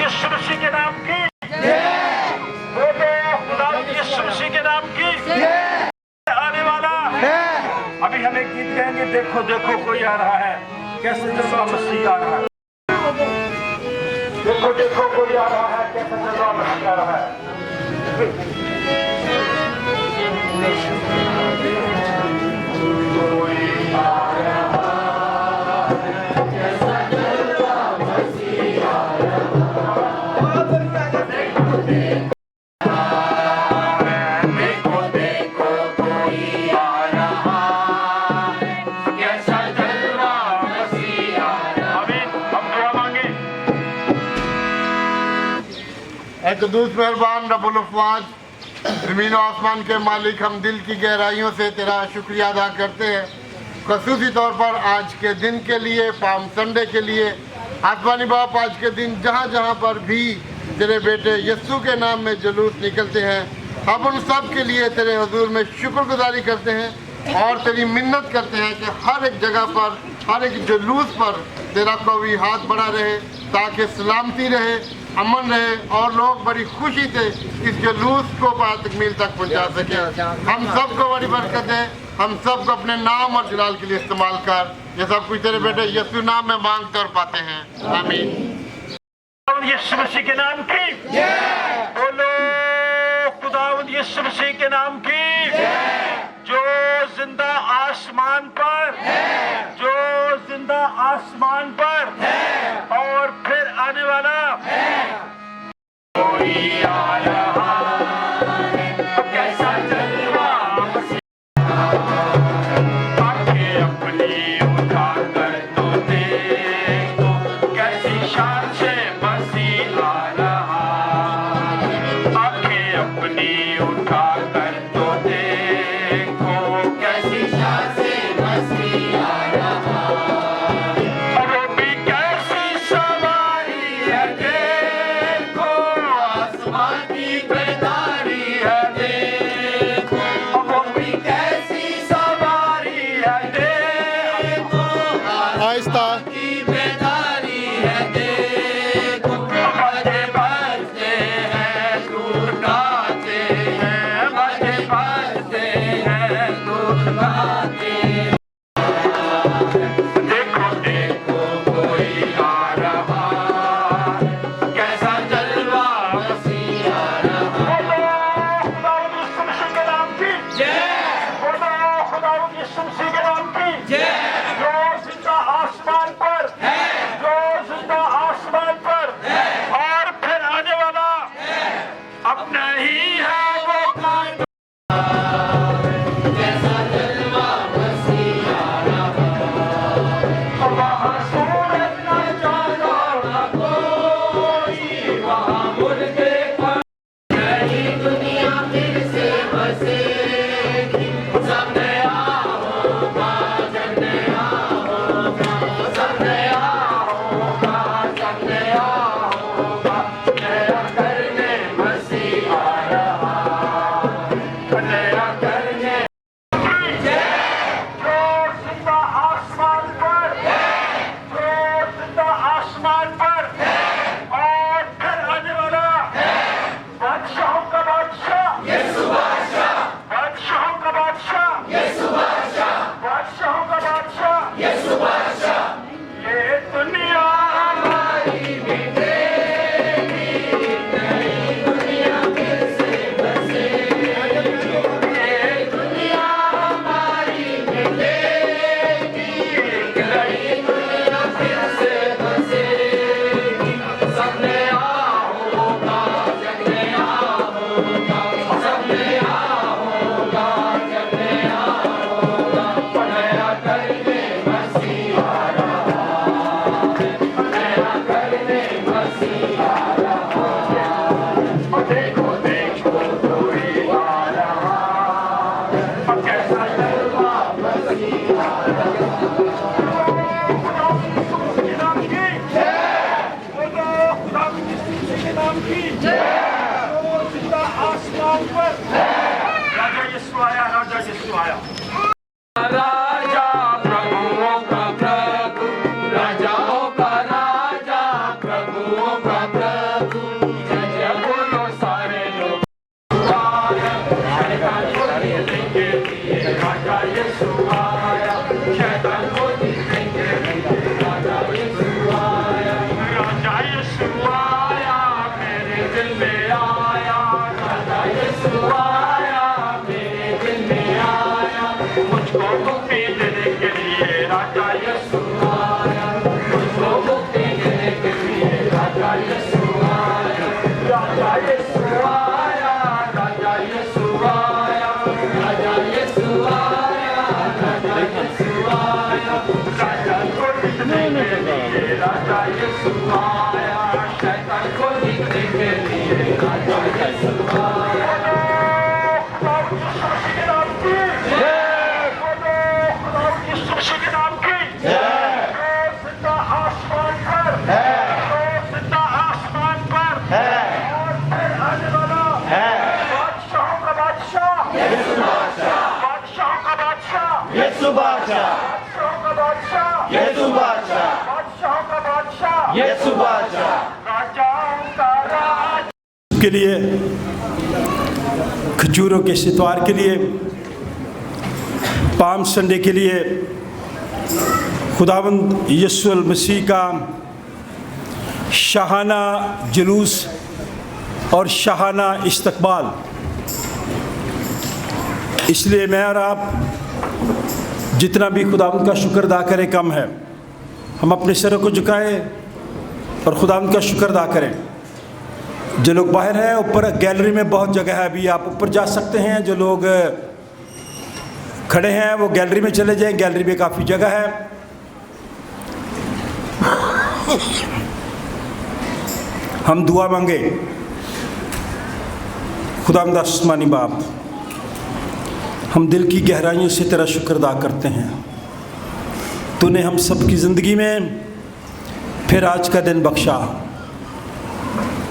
यीशु मसीह के नाम की बोलो, खुदावंद यीशु मसीह के नाम की आने वाला है। अभी हम एक गीत गाएंगे, देखो देखो कोई आ रहा है, कैसे जलवा मसीह आ रहा है। देखो देखो कोई आ रहा है, कैसे जलवा मसीह आ रहा है। कदूस मेहरबान रब्बुल अफ़वाज, ज़मीन और आसमान के मालिक, हम दिल की गहराइयों से तेरा शुक्रिया अदा करते हैं, ख़ुसूसी तौर पर आज के दिन के लिए, पाम संडे के लिए। आसमानी बाप, आज के दिन जहाँ जहाँ पर भी तेरे बेटे यीशु के नाम में जुलूस निकलते हैं, हम उन सब के लिए तेरे हुजूर में शुक्रगुजारी करते हैं और तेरी मिन्नत करते हैं कि हर एक जगह पर, हर एक जुलूस पर तेरा कवी हाथ बढ़ा रहे, ताकि सलामती रहे, अमन रहे और लोग बड़ी खुशी से इस जुलूस को तकमील तक पहुंचा सके। हम सबको बड़ी बरकत दे, हम सबको अपने नाम और जलाल के लिए इस्तेमाल कर। ये सब कुछ तेरे बेटे यीशु नाम में मांगते और पाते हैं, आमीन। यीशु मसीह के नाम की बोलो, खुदावंद यीशु मसीह के नाम की जो जिंदा आसमान पर है, जो जिंदा आसमान पर है और फिर आने वाला है। कोई आ रहा है, कैसा जलवा मसीह, आंखें अपनी उठा कर तो देखो, कैसी शान से मसीह आ रहा है। आंखें अपनी उठा कर तो देखो, कैसी शान से मसीह आ रहा है। और वो भी कैसी सवारी है, देखो आसमान की बेदारी है, देखो। और वो भी कैसी सवारी है, देखो आसमान की बेदारी है, देखो। बाजे बजते हैं, दूर गाते हैं, बाजे बजते हैं, दूर गाते हैं। देखो देखो कोई आ रहा है, कैसा जलवा मसीह आ रहा है। बोलो खुदावंद यीशु मसीह के नाम की जय, बोलो खुदावंद यीशु मसीह के नाम की जय। जो जिंदा आसमान पर है, जो जिंदा आसमान पर है और फिर आने वाला है, अपना ही है वो कायम। कैसा जलवा मसीह आ रहा है। वहाँ सूरज न चांद न कोई, वहाँ मुर्दे पर नई दुनिया फिर से बसेगी। सब नया होगा, जग नया होगा, सब नया होगा, जग नया होगा। नया करने मसीह आ रहा है, नया करने जो जिंदा आसमान पर है, जो जिंदा आसमान पर है और फिर आने वाला है। बादशाहों का बादशाह यीशु, बादशाह बादशाहों का बादशाह यीशु, बादशाह बादशाहों का बादशाह यीशु, बादशाह। ये दुनिया हमारी मिटेगी, नई दुनिया फिर से बसेगी। ये दुनिया हमारी मिटेगी, नई दुनिया फिर से बसेगी। सब नया होगा, जग नया होगा, सब नया होगा, जग नया होगा। नया करने मसीह आ रहा है, नया करने मसीह आ रहा है। देखो देखो कोई आ रहा है, कैसा जलवा मसीह आ रहा है। के नाम की जय, बोलो खुदावंद यीशु मसीह के नाम की जय। जो जिंदा आसमान पर है, राजा यीशु आया, राजा यीशु आया। राजा प्रभुओं का प्रभु, राजाओं का राजा, प्रभुओं का प्रभु। यसु आया शैतान को जीतने के लिए राजा यसु आया यसु बादशाह यसु बादशाह यसु बादशाह के लिए खजूरों के इत्वार के लिए पाम संडे के लिए खुदावंद यीशु मसीह का शाहाना जुलूस और शाहाना इस्तकबाल। इसलिए मैं और आप जितना भी खुदावंद का शुक्र अदा करें कम है। हम अपने सरों को झुकाएं और खुदावंद का शुक्र अदा करें। जो लोग बाहर हैं, ऊपर गैलरी में बहुत जगह है, अभी आप ऊपर जा सकते हैं। जो लोग खड़े हैं वो गैलरी में चले जाएं, गैलरी में काफ़ी जगह है। हम दुआ मांगे। खुदावंद आसमानी बाप, हम दिल की गहराइयों से तेरा शुक्र अदा करते हैं। तूने हम सब की ज़िंदगी में फिर आज का दिन बख्शा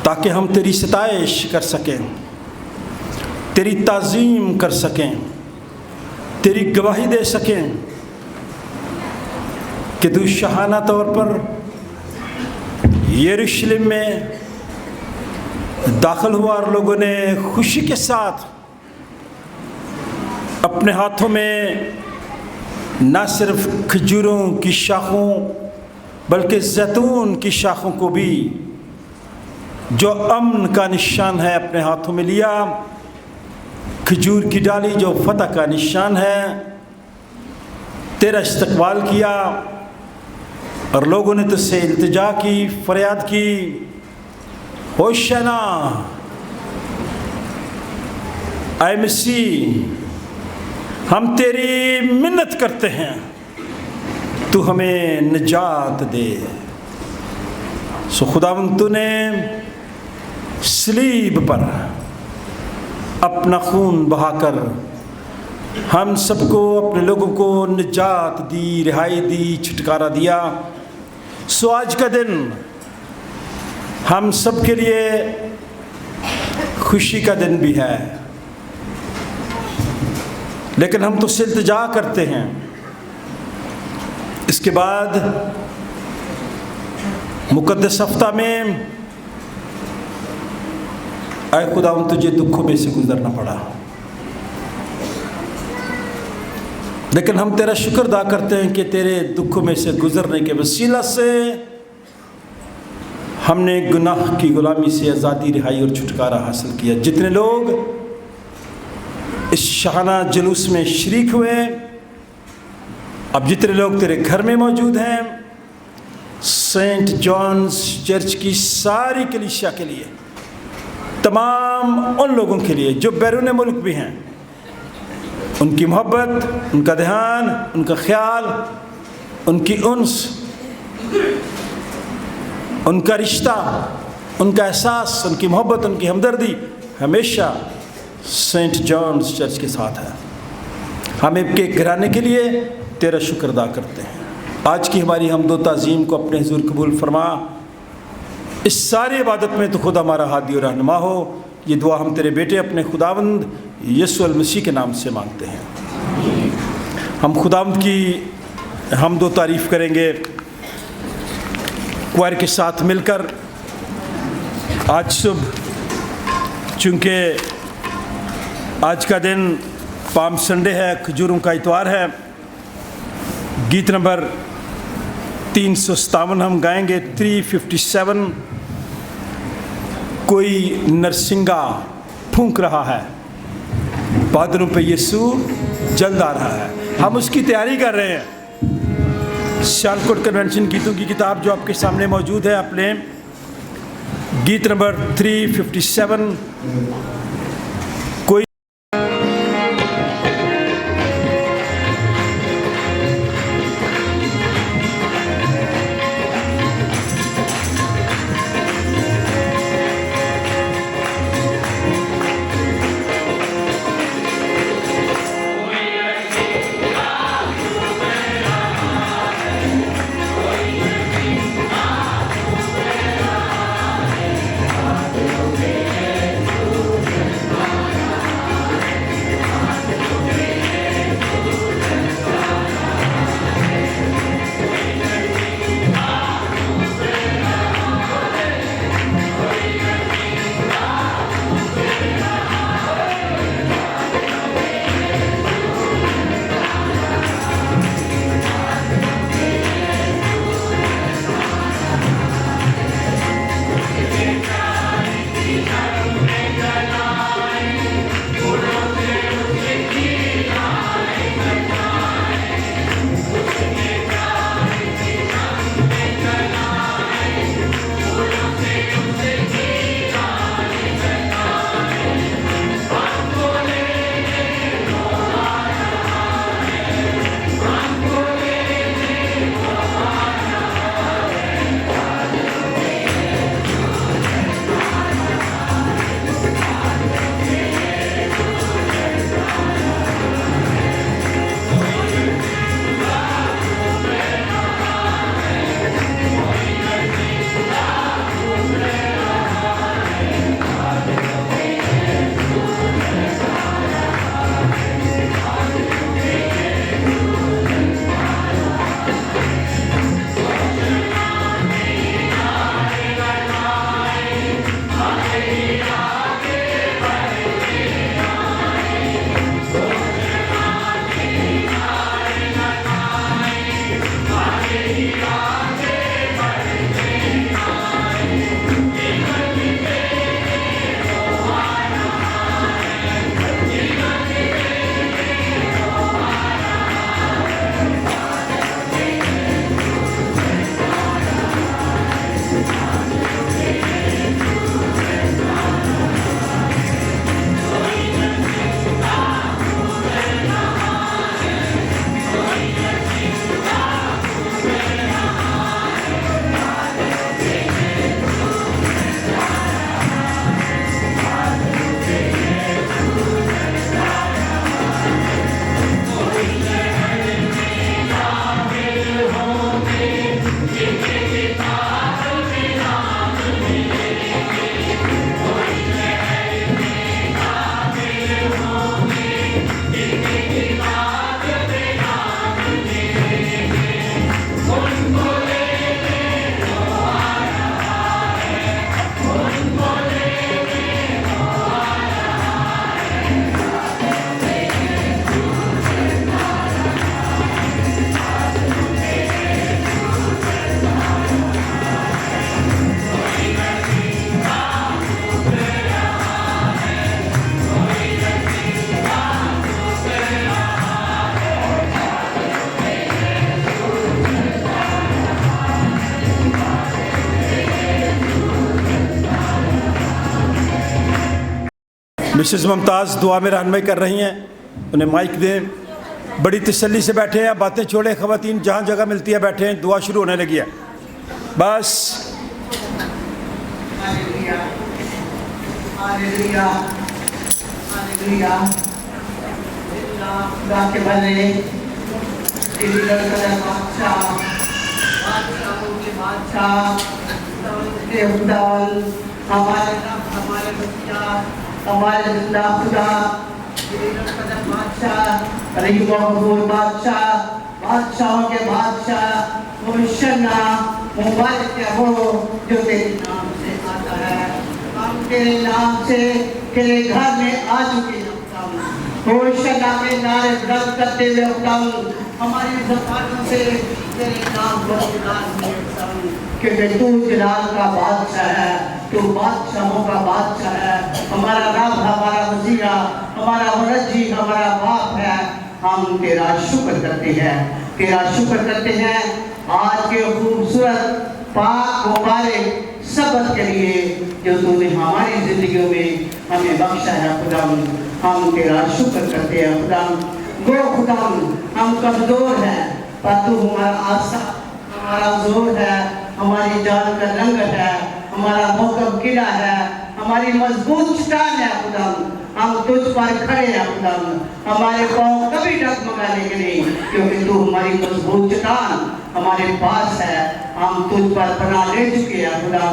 ताकि हम तेरी सताइश कर सकें, तेरी ताज़ीम कर सकें, तेरी गवाही दे सकें कि तू शाहाना तौर पर यरूशलेम में दाखिल हुआ और लोगों ने खुशी के साथ अपने हाथों में न सिर्फ खजूरों की शाखों बल्कि जैतून की शाखों को भी जो अमन का निशान है अपने हाथों में लिया। खजूर की डाली जो फतह का निशान है, तेरा इस्तकबाल किया और लोगों ने तुझसे इल्तिजा की, फरियाद की, होशाना ऐ मसीह, हम तेरी मिन्नत करते हैं, तू हमें निजात दे। सो खुदावंद तूने सलीब पर अपना खून बहाकर हम सबको, अपने लोगों को निजात दी, रिहाई दी, छुटकारा दिया। सो आज का दिन हम सब के लिए खुशी का दिन भी है, लेकिन हम तो इल्तिजा करते हैं। इसके बाद मुक़द्दस हफ्ता में ऐ खुदावंद तुझे दुखों में से गुजरना पड़ा, लेकिन हम तेरा शुक्र अदा करते हैं कि तेरे दुखों में से गुजरने के वसीला से हमने गुनाह की गुलामी से आज़ादी, रिहाई और छुटकारा हासिल किया। जितने लोग इस शाहाना जुलूस में शरीक हुए, अब जितने लोग तेरे घर में मौजूद हैं, सेंट जॉन्स चर्च की सारी कलीसिया के लिए, तमाम उन लोगों के लिए जो बैरून मुल्क भी हैं, उनकी मोहब्बत, उनका ध्यान, उनका ख्याल, उनकी उन्स, उनका रिश्ता, उनका एहसास, उनकी मोहब्बत, उनकी हमदर्दी हमेशा सेंट जॉन्स चर्च के साथ है। हम इनके घराने के लिए तेरा शुक्र अदा करते हैं। आज की हमारी हमदो ताज़ीम को अपने हुज़ूर कबूल फरमा। इस सारी इबादत में तो खुद हमारा हादी और रहनुमा हो। ये दुआ हम तेरे बेटे अपने खुदावंद यीशु मसीह के नाम से मांगते हैं। हम खुदावंद की हमदो तारीफ़ करेंगे क्वायर के साथ मिलकर। आज सुबह चूँकि आज का दिन पाम संडे है, खजूरों का इतवार है, गीत नंबर 357 हम गाएंगे, 357। कोई नरसिंगा फूंक रहा है, बादलों पे यीशु जल्द आ रहा है। हम उसकी तैयारी कर रहे हैं। सियालकोट कन्वेंशन गीतों की किताब जो आपके सामने मौजूद है, अपने गीत नंबर 357 कोई मिसेज़ मुमताज़ दुआ में रहनुमाई कर रही हैं, उन्हें माइक दें। बड़ी तसल्ली से बैठे हैं, बातें छोड़े, ख़वातीन जहाँ जगह मिलती है बैठे हैं, दुआ शुरू होने लगी है। बस हालेलुया, हालेलुया। खुदा के बने, तेरी लड़का बादशाह, बादशाहों के बादशाह, के खुदावन, हमारे रब, हमारे बच्चा, हमारे जिंदा खुदा, तेरी लड़का बादशाह, रहीम और गफूर बादशाह, बादशाहों के बादशाह, होशना मुबारक है वो जो तेरे नाम से आता है। हम तेरे नाम से तेरे घर में आ चुके हैं। होशना के नारे बुलंद करते हुए हमारी ज़बानों से तेरे नाम को पुकारते हैं, क्योंकि तू जलाल का बादशाह है, तू बादशाहों का बादशाह है। हमारा रब, हमारा वज़ीरा, हमारा मुरज्जी, हमारा बाप है। हम तेरा शुक्र करते हैं, तेरा शुक्र करते हैं आज के खूबसूरत पाक मुबारक सबक के लिए जो तूने हमारी जिंदगियों में हमें बख्शा है। खुदा हम तेरा शुक्र करते हैं। खुदा गो खुदा हम कमजोर हैं, पर तू हमारा आशा, हमारा जोर है, हमारी जान का रंगत है, हमारा मोहकम किला है, हमारी मजबूत चट्टान है। खुदा हम तुझ पर खड़े हैं। खुदा हमारे पाँव कभी डगमगाने के नहीं, क्योंकि तू हमारी मजबूत चट्टान हमारे पास है। हम तुझ पर पनाह ले चुके हैं। खुदा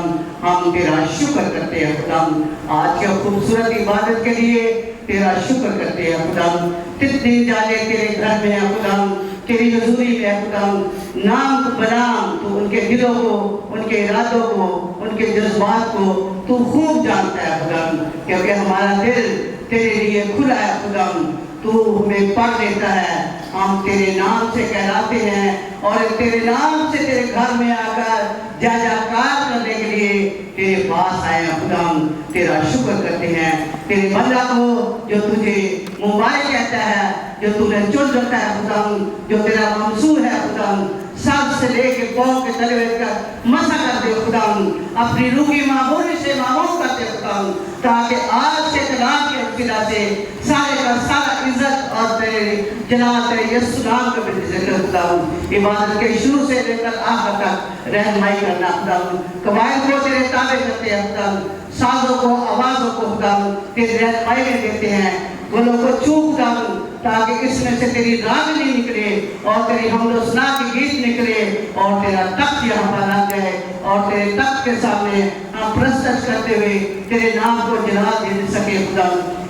हम तेरा शुक्र करते हैं। खुदा आज के खूबसूरत इबादत के लिए तेरा शुक्र करते हैं। खुदा कितने जाने तेरे घर में है, खुदा तेरी हजूरी में है। खुदा नाम बनाम तू उनके दिलों को, उनके इरादों को, उनके जज्बात को तू खूब जानता है। खुदा क्योंकि हमारा दिल तेरे लिए खुला है। खुदा तू हमें पढ़ लेता है। हम तेरे नाम से कहलाते हैं और तेरे नाम से तेरे घर में आकर जयकार करने के लिए तेरे पास आए हैं। खुदा तेरा शुक्र करते हैं तेरे बंदा को जो तुझे मुबारक कहता है, जो तूने चुन रखा है। खुदा जो तेरा मंसूर है। खुदा सर से लेके पाँव के तले तक मसा करते हो। खुदा अपनी रूही मामूली से मामूल करते हो। खुदा ताकि आज के कलाम के वसीला से सारे का सारा इज्जत और तेरे जलाल तेरे यीशु नाम के जिक्र। खुदा इबादत के शुरू से लेकर आखिर तक रहनुमाई करना। खुदा कवायद को तेरे ताबे करते हैं। खुदा साजों को, आवाज़ों को खुदा तेरे रहनुमाई में देते हैं। गुलों को चूक डाल ताकि इसमें से तेरी रागनी निकले और तेरी हमदोसना के गीत निकले और तेरा तख्त यहाँ पर आ जाए और तेरे तख्त के सामने हम प्रस्तुत करते हुए तेरे नाम को जलाल दे सके। खुदा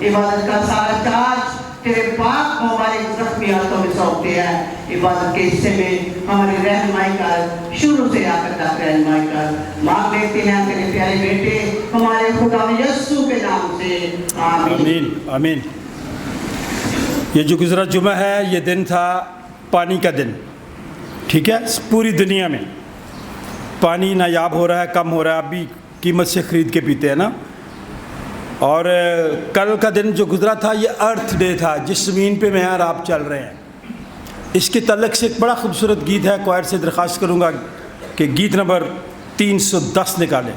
इबादत का सारा चार्ज तेरे पाक मुबारक ज़ख्मी हाथों में सौंपते हैं। इबादत के हिस्से में हमारी रहनुमाई कर, शुरू से आकर तक रहनुमाई कर मांग लेते हैं तेरे प्यारे बेटे हमारे खुदा यीशु के नाम से, आमीन आमीन आमीन। ये जो गुज़रा जुमा है, ये दिन था पानी का दिन। ठीक है, पूरी दुनिया में पानी नायाब हो रहा है, कम हो रहा है, अभी कीमत से ख़रीद के पीते हैं ना। और कल का दिन जो गुज़रा था ये अर्थ डे था, जिस ज़मीन पे मैं और आप चल रहे हैं। इसके तल्लक से एक बड़ा खूबसूरत गीत है। क्वायर से दरख्वास्त करूँगा कि गीत नंबर 310 निकालें।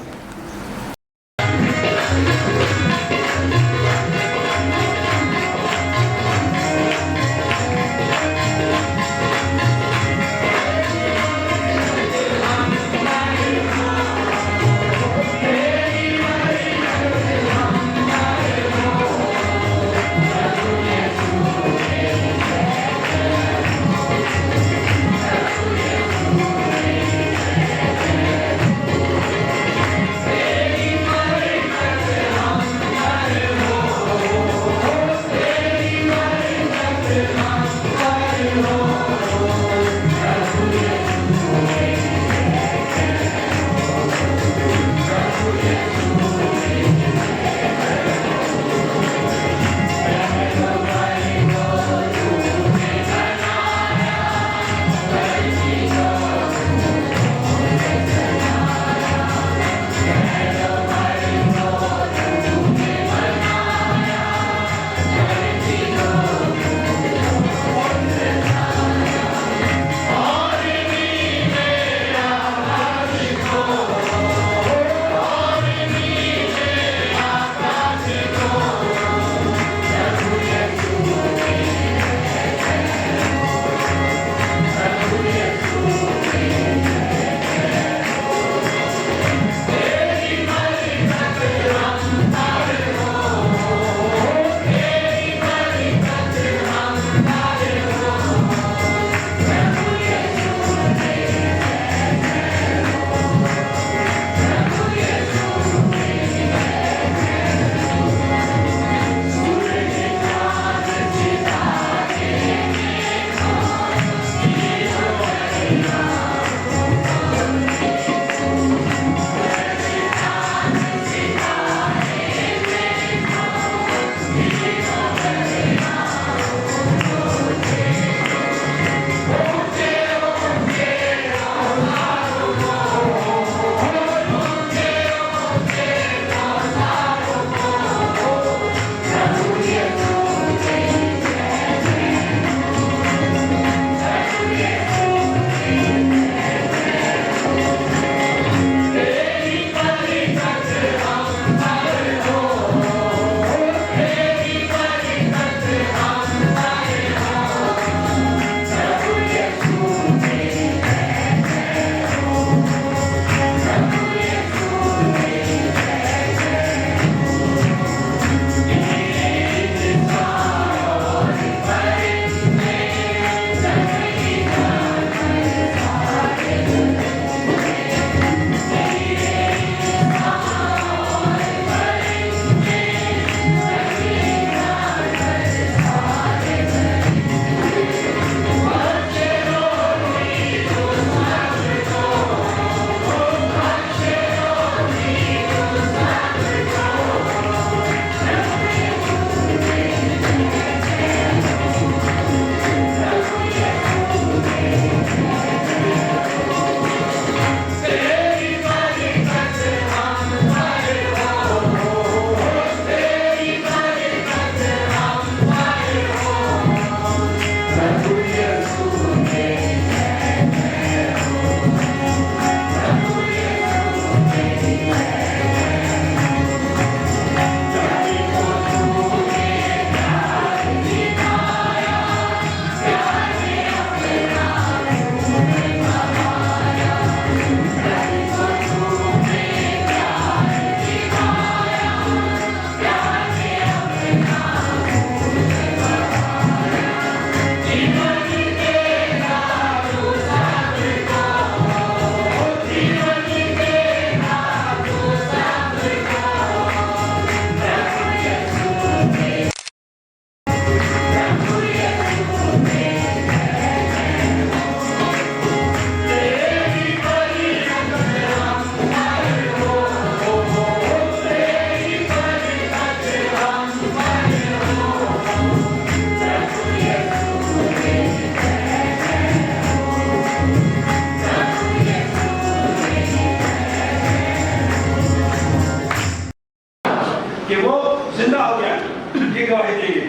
की गवाही देंगे।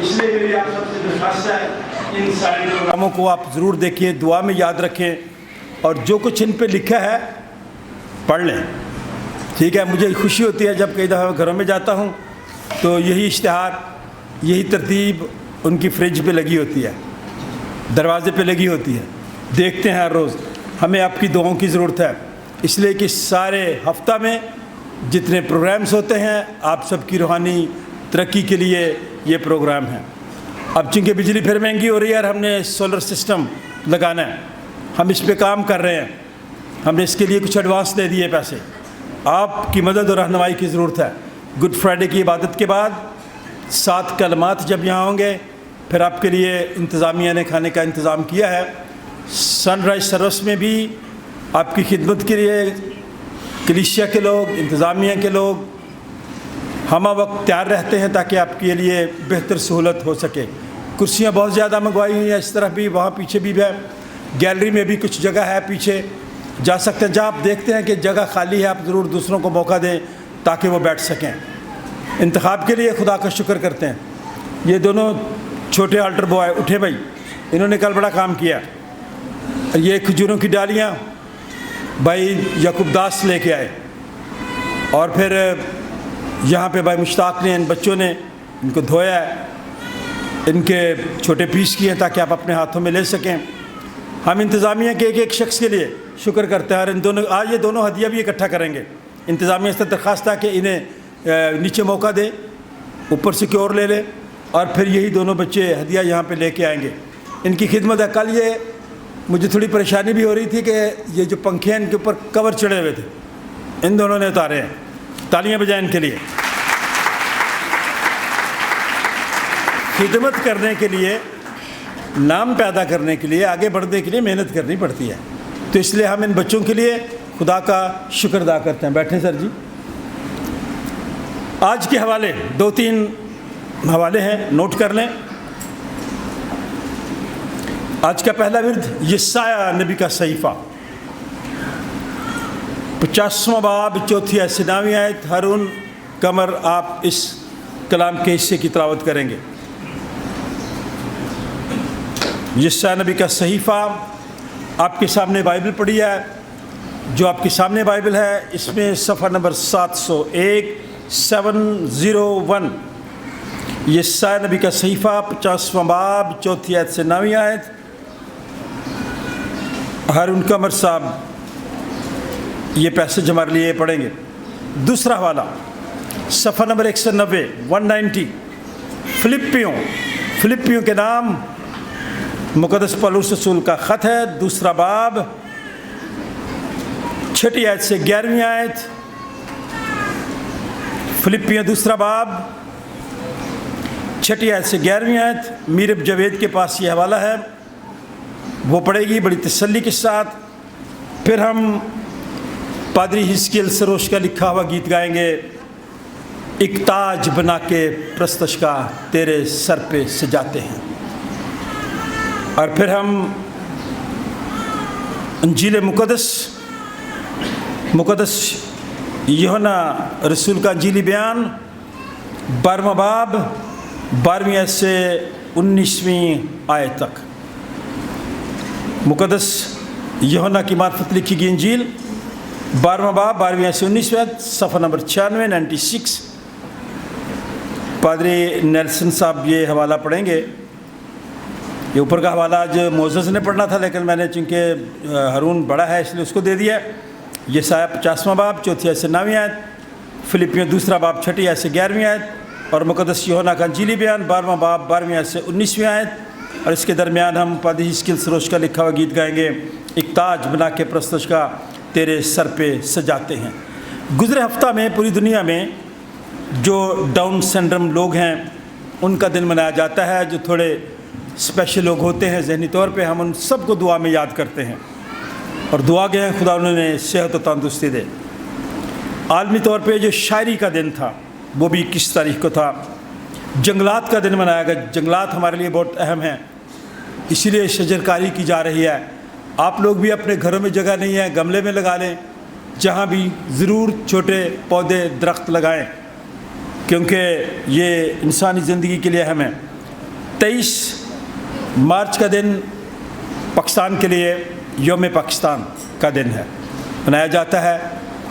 इसलिए मेरी आप सबसे दरख्वास्त है, इन सारे प्रोग्रामों को आप ज़रूर देखिए, दुआ में याद रखें, और जो कुछ इन पे लिखा है पढ़ लें, ठीक है। मुझे खुशी होती है जब कई दफ़ा घरों में जाता हूँ तो यही इश्तिहार, यही तरतीब उनकी फ्रिज पे लगी होती है, दरवाज़े पे लगी होती है, देखते हैं हर रोज़। हमें आपकी दुआओं की ज़रूरत है, इसलिए कि सारे हफ्ता में जितने प्रोग्राम्स होते हैं आप सबकी रूहानी तरक्की के लिए ये प्रोग्राम है। अब चूँकि बिजली फिर महंगी हो रही है और हमने सोलर सिस्टम लगाना है, हम इस पे काम कर रहे हैं, हमने इसके लिए कुछ एडवांस दे दिए पैसे। आपकी मदद और रहनुमाई की ज़रूरत है। गुड फ्राइडे की इबादत के बाद 7 कलमात जब यहाँ होंगे, फिर आपके लिए इंतज़ामिया ने खाने का इंतज़ाम किया है। सनराइज सर्विस में भी आपकी खिदमत के लिए कलीसिया के लोग, इंतज़ामिया के लोग हम वक्त तैयार रहते हैं ताकि आपके लिए बेहतर सहूलत हो सके। कुर्सियाँ बहुत ज़्यादा मंगवाई हुई हैं, इस तरफ भी, वहाँ पीछे भी है, गैलरी में भी कुछ जगह है, पीछे जा सकते हैं। जहाँ आप देखते हैं कि जगह खाली है, आप ज़रूर दूसरों को मौका दें ताकि वो बैठ सकें। इंतखाब के लिए खुदा का शुक्र करते हैं। ये दोनों छोटे अल्टर बॉय उठे भाई, इन्होंने कल बड़ा काम किया। ये खजूरों की डालियाँ भाई याकूब दास लेके आए, और फिर यहाँ पे भाई मुश्ताक ने, इन बच्चों ने इनको धोया है, इनके छोटे पीस किए ताकि आप अपने हाथों में ले सकें। हम इंतज़ामिया के एक शख्स के लिए शुक्र करते हैं, और इन दोनों आज ये दोनों हदिया भी इकट्ठा करेंगे। इंतज़ामिया से दरख्वास्त है कि इन्हें नीचे मौका दे, ऊपर से क्योर ले ले, और फिर यही दोनों बच्चे हदिया यहाँ पे लेके आएंगे। इनकी खिदमत है। कल ये मुझे थोड़ी परेशानी भी हो रही थी कि ये जो पंखे हैं इनके ऊपर कवर चढ़े हुए थे, इन दोनों ने उतारे हैं। तालियां बजाएं इनके लिए। खिदमत करने के लिए, नाम पैदा करने के लिए, आगे बढ़ने के लिए मेहनत करनी पड़ती है, तो इसलिए हम इन बच्चों के लिए खुदा का शुक्र अदा करते हैं। बैठे सर जी। आज के हवाले 2-3 हवाले हैं, नोट कर लें। आज का पहला विर्द यशाया नबी का सहीफ़ा, 50वां बाब, 4 आयत से 9वीं आयत। हारून कमर आप इस कलाम के हिस्से की तिलावत करेंगे। यशाया नबी का सहीफ़ा आपके सामने बाइबल पड़ी है, जो आपके सामने बाइबल है इसमें सफ़ा नंबर 701 701। यशाया नबी का सहीफ़ा 50वां बाब, 4 आयत से 9वीं आयत। हारून कमर साहब ये पैसेज हमारे लिए पढ़ेंगे। दूसरा हवाला सफ़ा नंबर 190 190, फिलिपियों के नाम मुक़द्दस पौलुस रसूल का ख़त है। दूसरा बाब 6 आयत से 11वीं आयत। फिलिपियों दूसरा बाब 6 आयत से 11वीं आयत। मीरब जवेद के पास ये हवाला है, वो पढ़ेगी बड़ी तसल्ली के साथ। फिर हम पादरी हिस्कियल सरोश का लिखा हुआ गीत गाएंगे, एक ताज बना के प्रस्तश का तेरे सर पे सजाते हैं। और फिर हम इंजील मुक़द्दस यूहन्ना रसूल का इंजीली बयान 12वां बाब 12वीं आयत से 19वीं आयत तक। मुक़द्दस यूहन्ना की मार्फत लिखी गई इंजील 12वां बाब 12वीं आयत से 19वीं आयत, सफ़ा नंबर 96 पादरी नेल्सन साहब ये हवाला पढ़ेंगे। ये ऊपर का हवाला आज मोज़ेस ने पढ़ना था, लेकिन मैंने चूँकि हारून बड़ा है इसलिए उसको दे दिया। यशाया 50वां बाब 4 आयत से 9वीं आयत। फिलिपियों दूसरा बाब 6 आयत से 11वीं आयत। और मुक़द्दस यूहन्ना का इंजीली बयान 12वां बाब 12वीं आयत से 19वीं आयत। और इसके दरमियान हम पादरी हिस्कियल सरोश का लिखा हुआ गीत गाएंगे, एक ताज बना के प्रस्तश का तेरे सर पे सजाते हैं। गुज़रे हफ्ता में पूरी दुनिया में जो डाउन सिंड्रोम लोग हैं उनका दिन मनाया जाता है। जो थोड़े स्पेशल लोग होते हैं ज़हनी तौर पे, हम उन सबको दुआ में याद करते हैं और दुआ के हैं खुदा उन्होंने सेहत और तंदुरुस्ती दे। आलमी तौर पे जो शायरी का दिन था वो भी 21 तारीख को था। जंगलात का दिन मनाया गया। जंगलात हमारे लिए बहुत अहम हैं, इसीलिए शजरकारी की जा रही है। आप लोग भी अपने घरों में जगह नहीं है, गमले में लगा लें, जहाँ भी ज़रूर छोटे पौधे दरख्त लगाएं क्योंकि ये इंसानी ज़िंदगी के लिए हमें 23 मार्च का दिन पाकिस्तान के लिए यौम पाकिस्तान का दिन है, मनाया जाता है।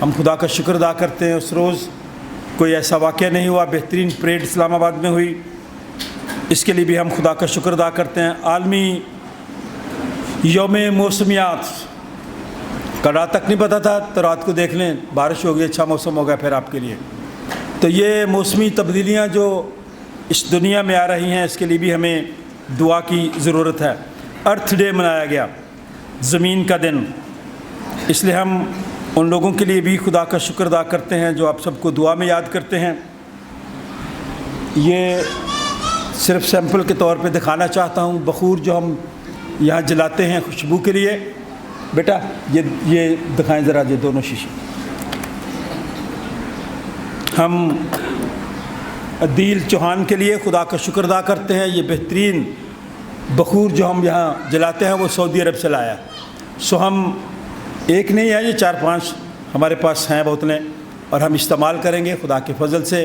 हम खुदा का शुक्र अदा करते हैं। उस रोज़ कोई ऐसा वाक़या नहीं हुआ, बेहतरीन परेड इस्लामाबाद में हुई, इसके लिए भी हम खुदा का शुक्र अदा करते हैं। आलमी यौम मौसमियात का रात तक नहीं पता था, तो रात को देख लें बारिश हो गई, अच्छा मौसम हो गया फिर आपके लिए। तो ये मौसमी तब्दीलियाँ जो इस दुनिया में आ रही हैं, इसके लिए भी हमें दुआ की ज़रूरत है। अर्थ डे मनाया गया, ज़मीन का दिन, इसलिए हम उन लोगों के लिए भी खुदा का शुक्र अदा करते हैं जो आप सबको दुआ में याद करते हैं। ये सिर्फ सैंपल के तौर पे दिखाना चाहता हूँ, बखूर जो हम यहाँ जलाते हैं खुशबू के लिए। बेटा ये दिखाएं ज़रा, ये दोनों शीशे। हम अदील चौहान के लिए खुदा का शुक्र अदा करते हैं। ये बेहतरीन बखूर जो हम यहाँ जलाते हैं वो सऊदी अरब से लाया। सो हम एक नहीं है, ये 4-5 हमारे पास हैं बोतलें, और हम इस्तेमाल करेंगे खुदा के फजल से।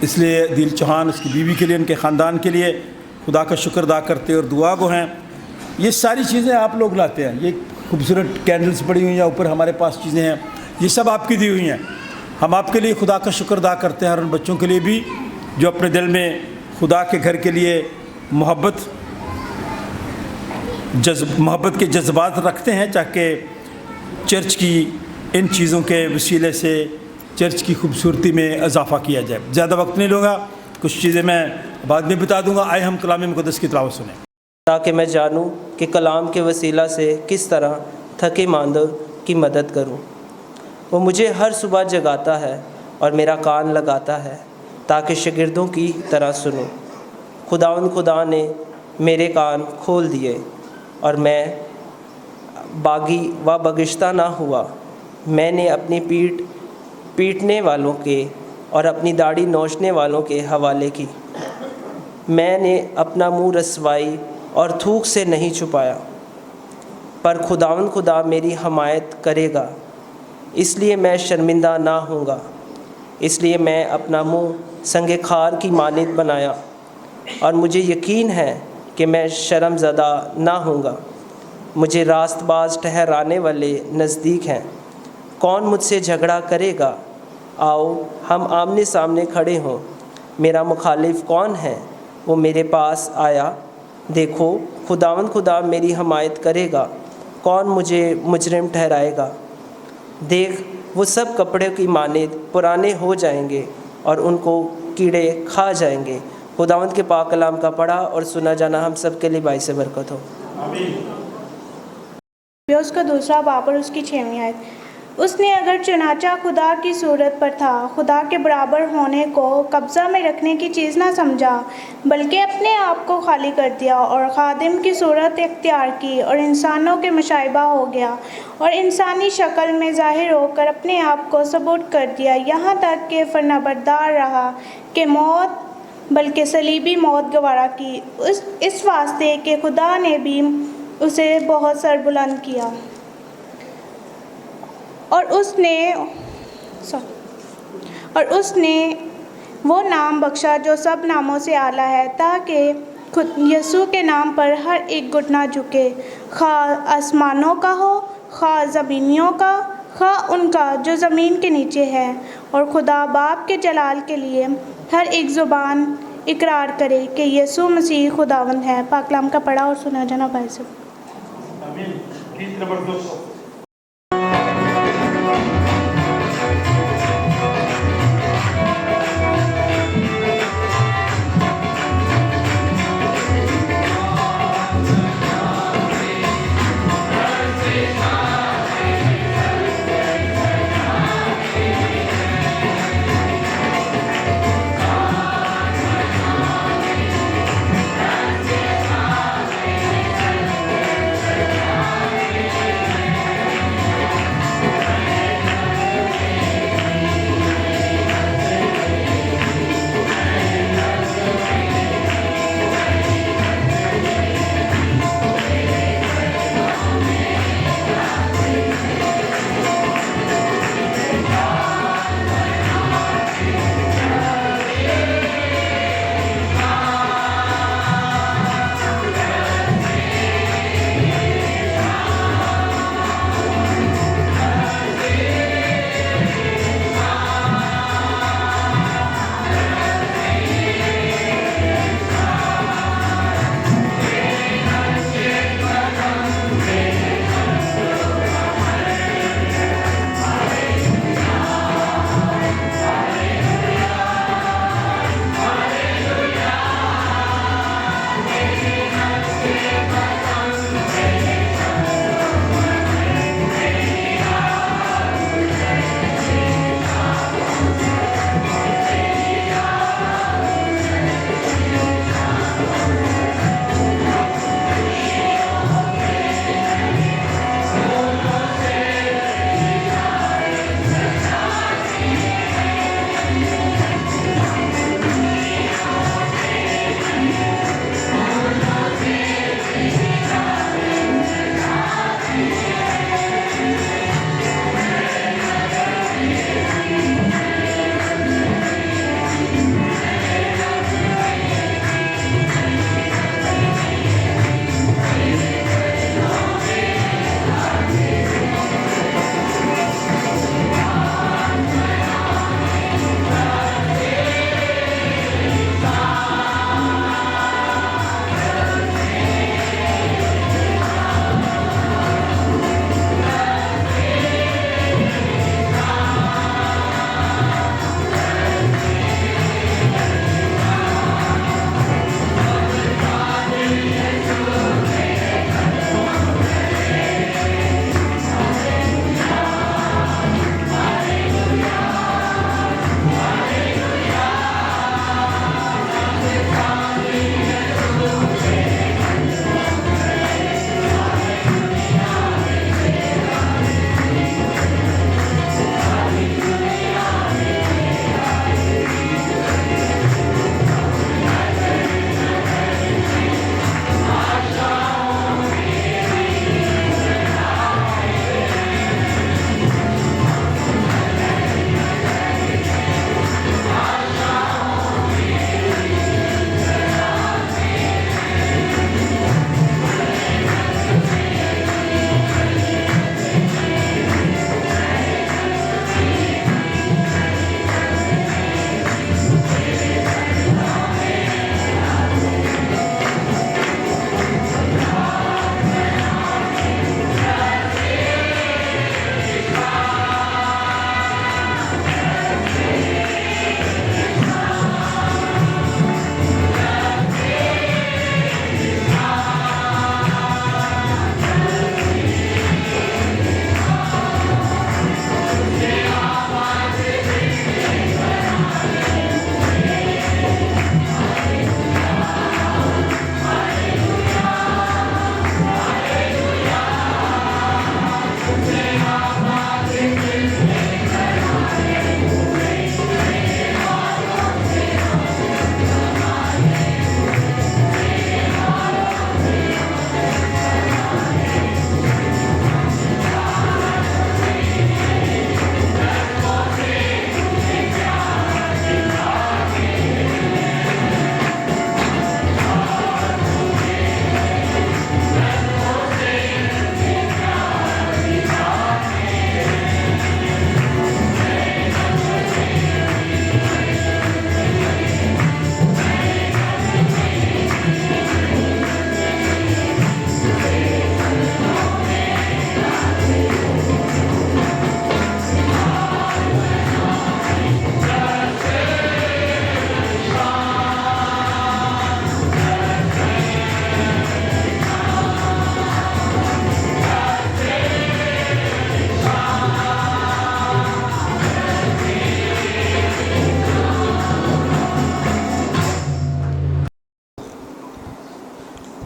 इसलिए अदील चौहान, उसकी बीवी के लिए, उनके ख़ानदान के लिए खुदा का शुक्र अदा करते और दुआ गो हैं। ये सारी चीज़ें आप लोग लाते हैं, ये खूबसूरत कैंडल्स पड़ी हुई हैं, ऊपर हमारे पास चीज़ें हैं, ये सब आपकी दी हुई हैं। हम आपके लिए खुदा का शुक्र अदा करते हैं, और उन बच्चों के लिए भी जो अपने दिल में खुदा के घर के लिए मोहब्बत के जज्बात रखते हैं, ताकि चर्च की इन चीज़ों के वसीले से चर्च की खूबसूरती में इजाफ़ा किया जाए। ज़्यादा वक्त नहीं लूँगा, कुछ चीज़ें मैं बाद में बता दूँगा। आए हम कलाम मुक़द्दस की तिलावत सुनें, ताकि मैं जानूं कि कलाम के वसीला से किस तरह थके मांदों की मदद करूं। वो मुझे हर सुबह जगाता है और मेरा कान लगाता है, ताकि शागिर्दों की तरह सुनूं। खुदा ने मेरे कान खोल दिए और मैं बागी व बगिश्ता ना हुआ। मैंने अपनी पीठ पीटने वालों के और अपनी दाढ़ी नोचने वालों के हवाले की। मैंने अपना मुँह रसवाई और थूक से नहीं छुपाया, पर खुदा मेरी हमायत करेगा, इसलिए मैं शर्मिंदा ना होऊंगा। इसलिए मैं अपना मुँह संगे खार की मानित बनाया, और मुझे यकीन है कि मैं शर्मज़दा ना होऊंगा। मुझे रास्तबाज ठहराने वाले नज़दीक हैं। कौन मुझसे झगड़ा करेगा? आओ हम आमने सामने खड़े हों। मेरा मुखालिफ कौन है? वो मेरे पास आया। देखो खुदा मेरी हमायत करेगा। कौन मुझे मुजरिम ठहराएगा? देख वो सब कपड़े की मानित पुराने हो जाएंगे और उनको कीड़े खा जाएंगे। खुदावंद के पाक कलाम का पढ़ा और सुना जाना हम सब के लिए बाइस बरकत हो। उसका दूसरा बाब और उसकी 6वीं आयत। उसने अगर चुनाचा खुदा की सूरत पर था, खुदा के बराबर होने को कब्ज़ा में रखने की चीज़ ना समझा, बल्कि अपने आप को खाली कर दिया और खादिम की सूरत इख्तियार की और इंसानों के मुशाइबा हो गया और इंसानी शक्ल में ज़ाहिर होकर अपने आप को सबूत कर दिया, यहाँ तक कि फरमाबरदार रहा कि मौत बल्कि सलीबी मौत गवारा की, इस वास्ते कि खुदा ने भी उसे बहुत सरबुलंद किया और उसने वो नाम बख्शा जो सब नामों से आला है, ताकि खुद यसू के नाम पर हर एक घुटना झुके, खा आसमानों का हो, खा ज़मीनियों का, खा उनका जो ज़मीन के नीचे है, और खुदा बाप के जलाल के लिए हर एक ज़ुबान इकरार करे कि यसू मसीह खुदावंद है। पाकलाम का पढ़ा और सुना जाना भाई से। गीत नंबर 200।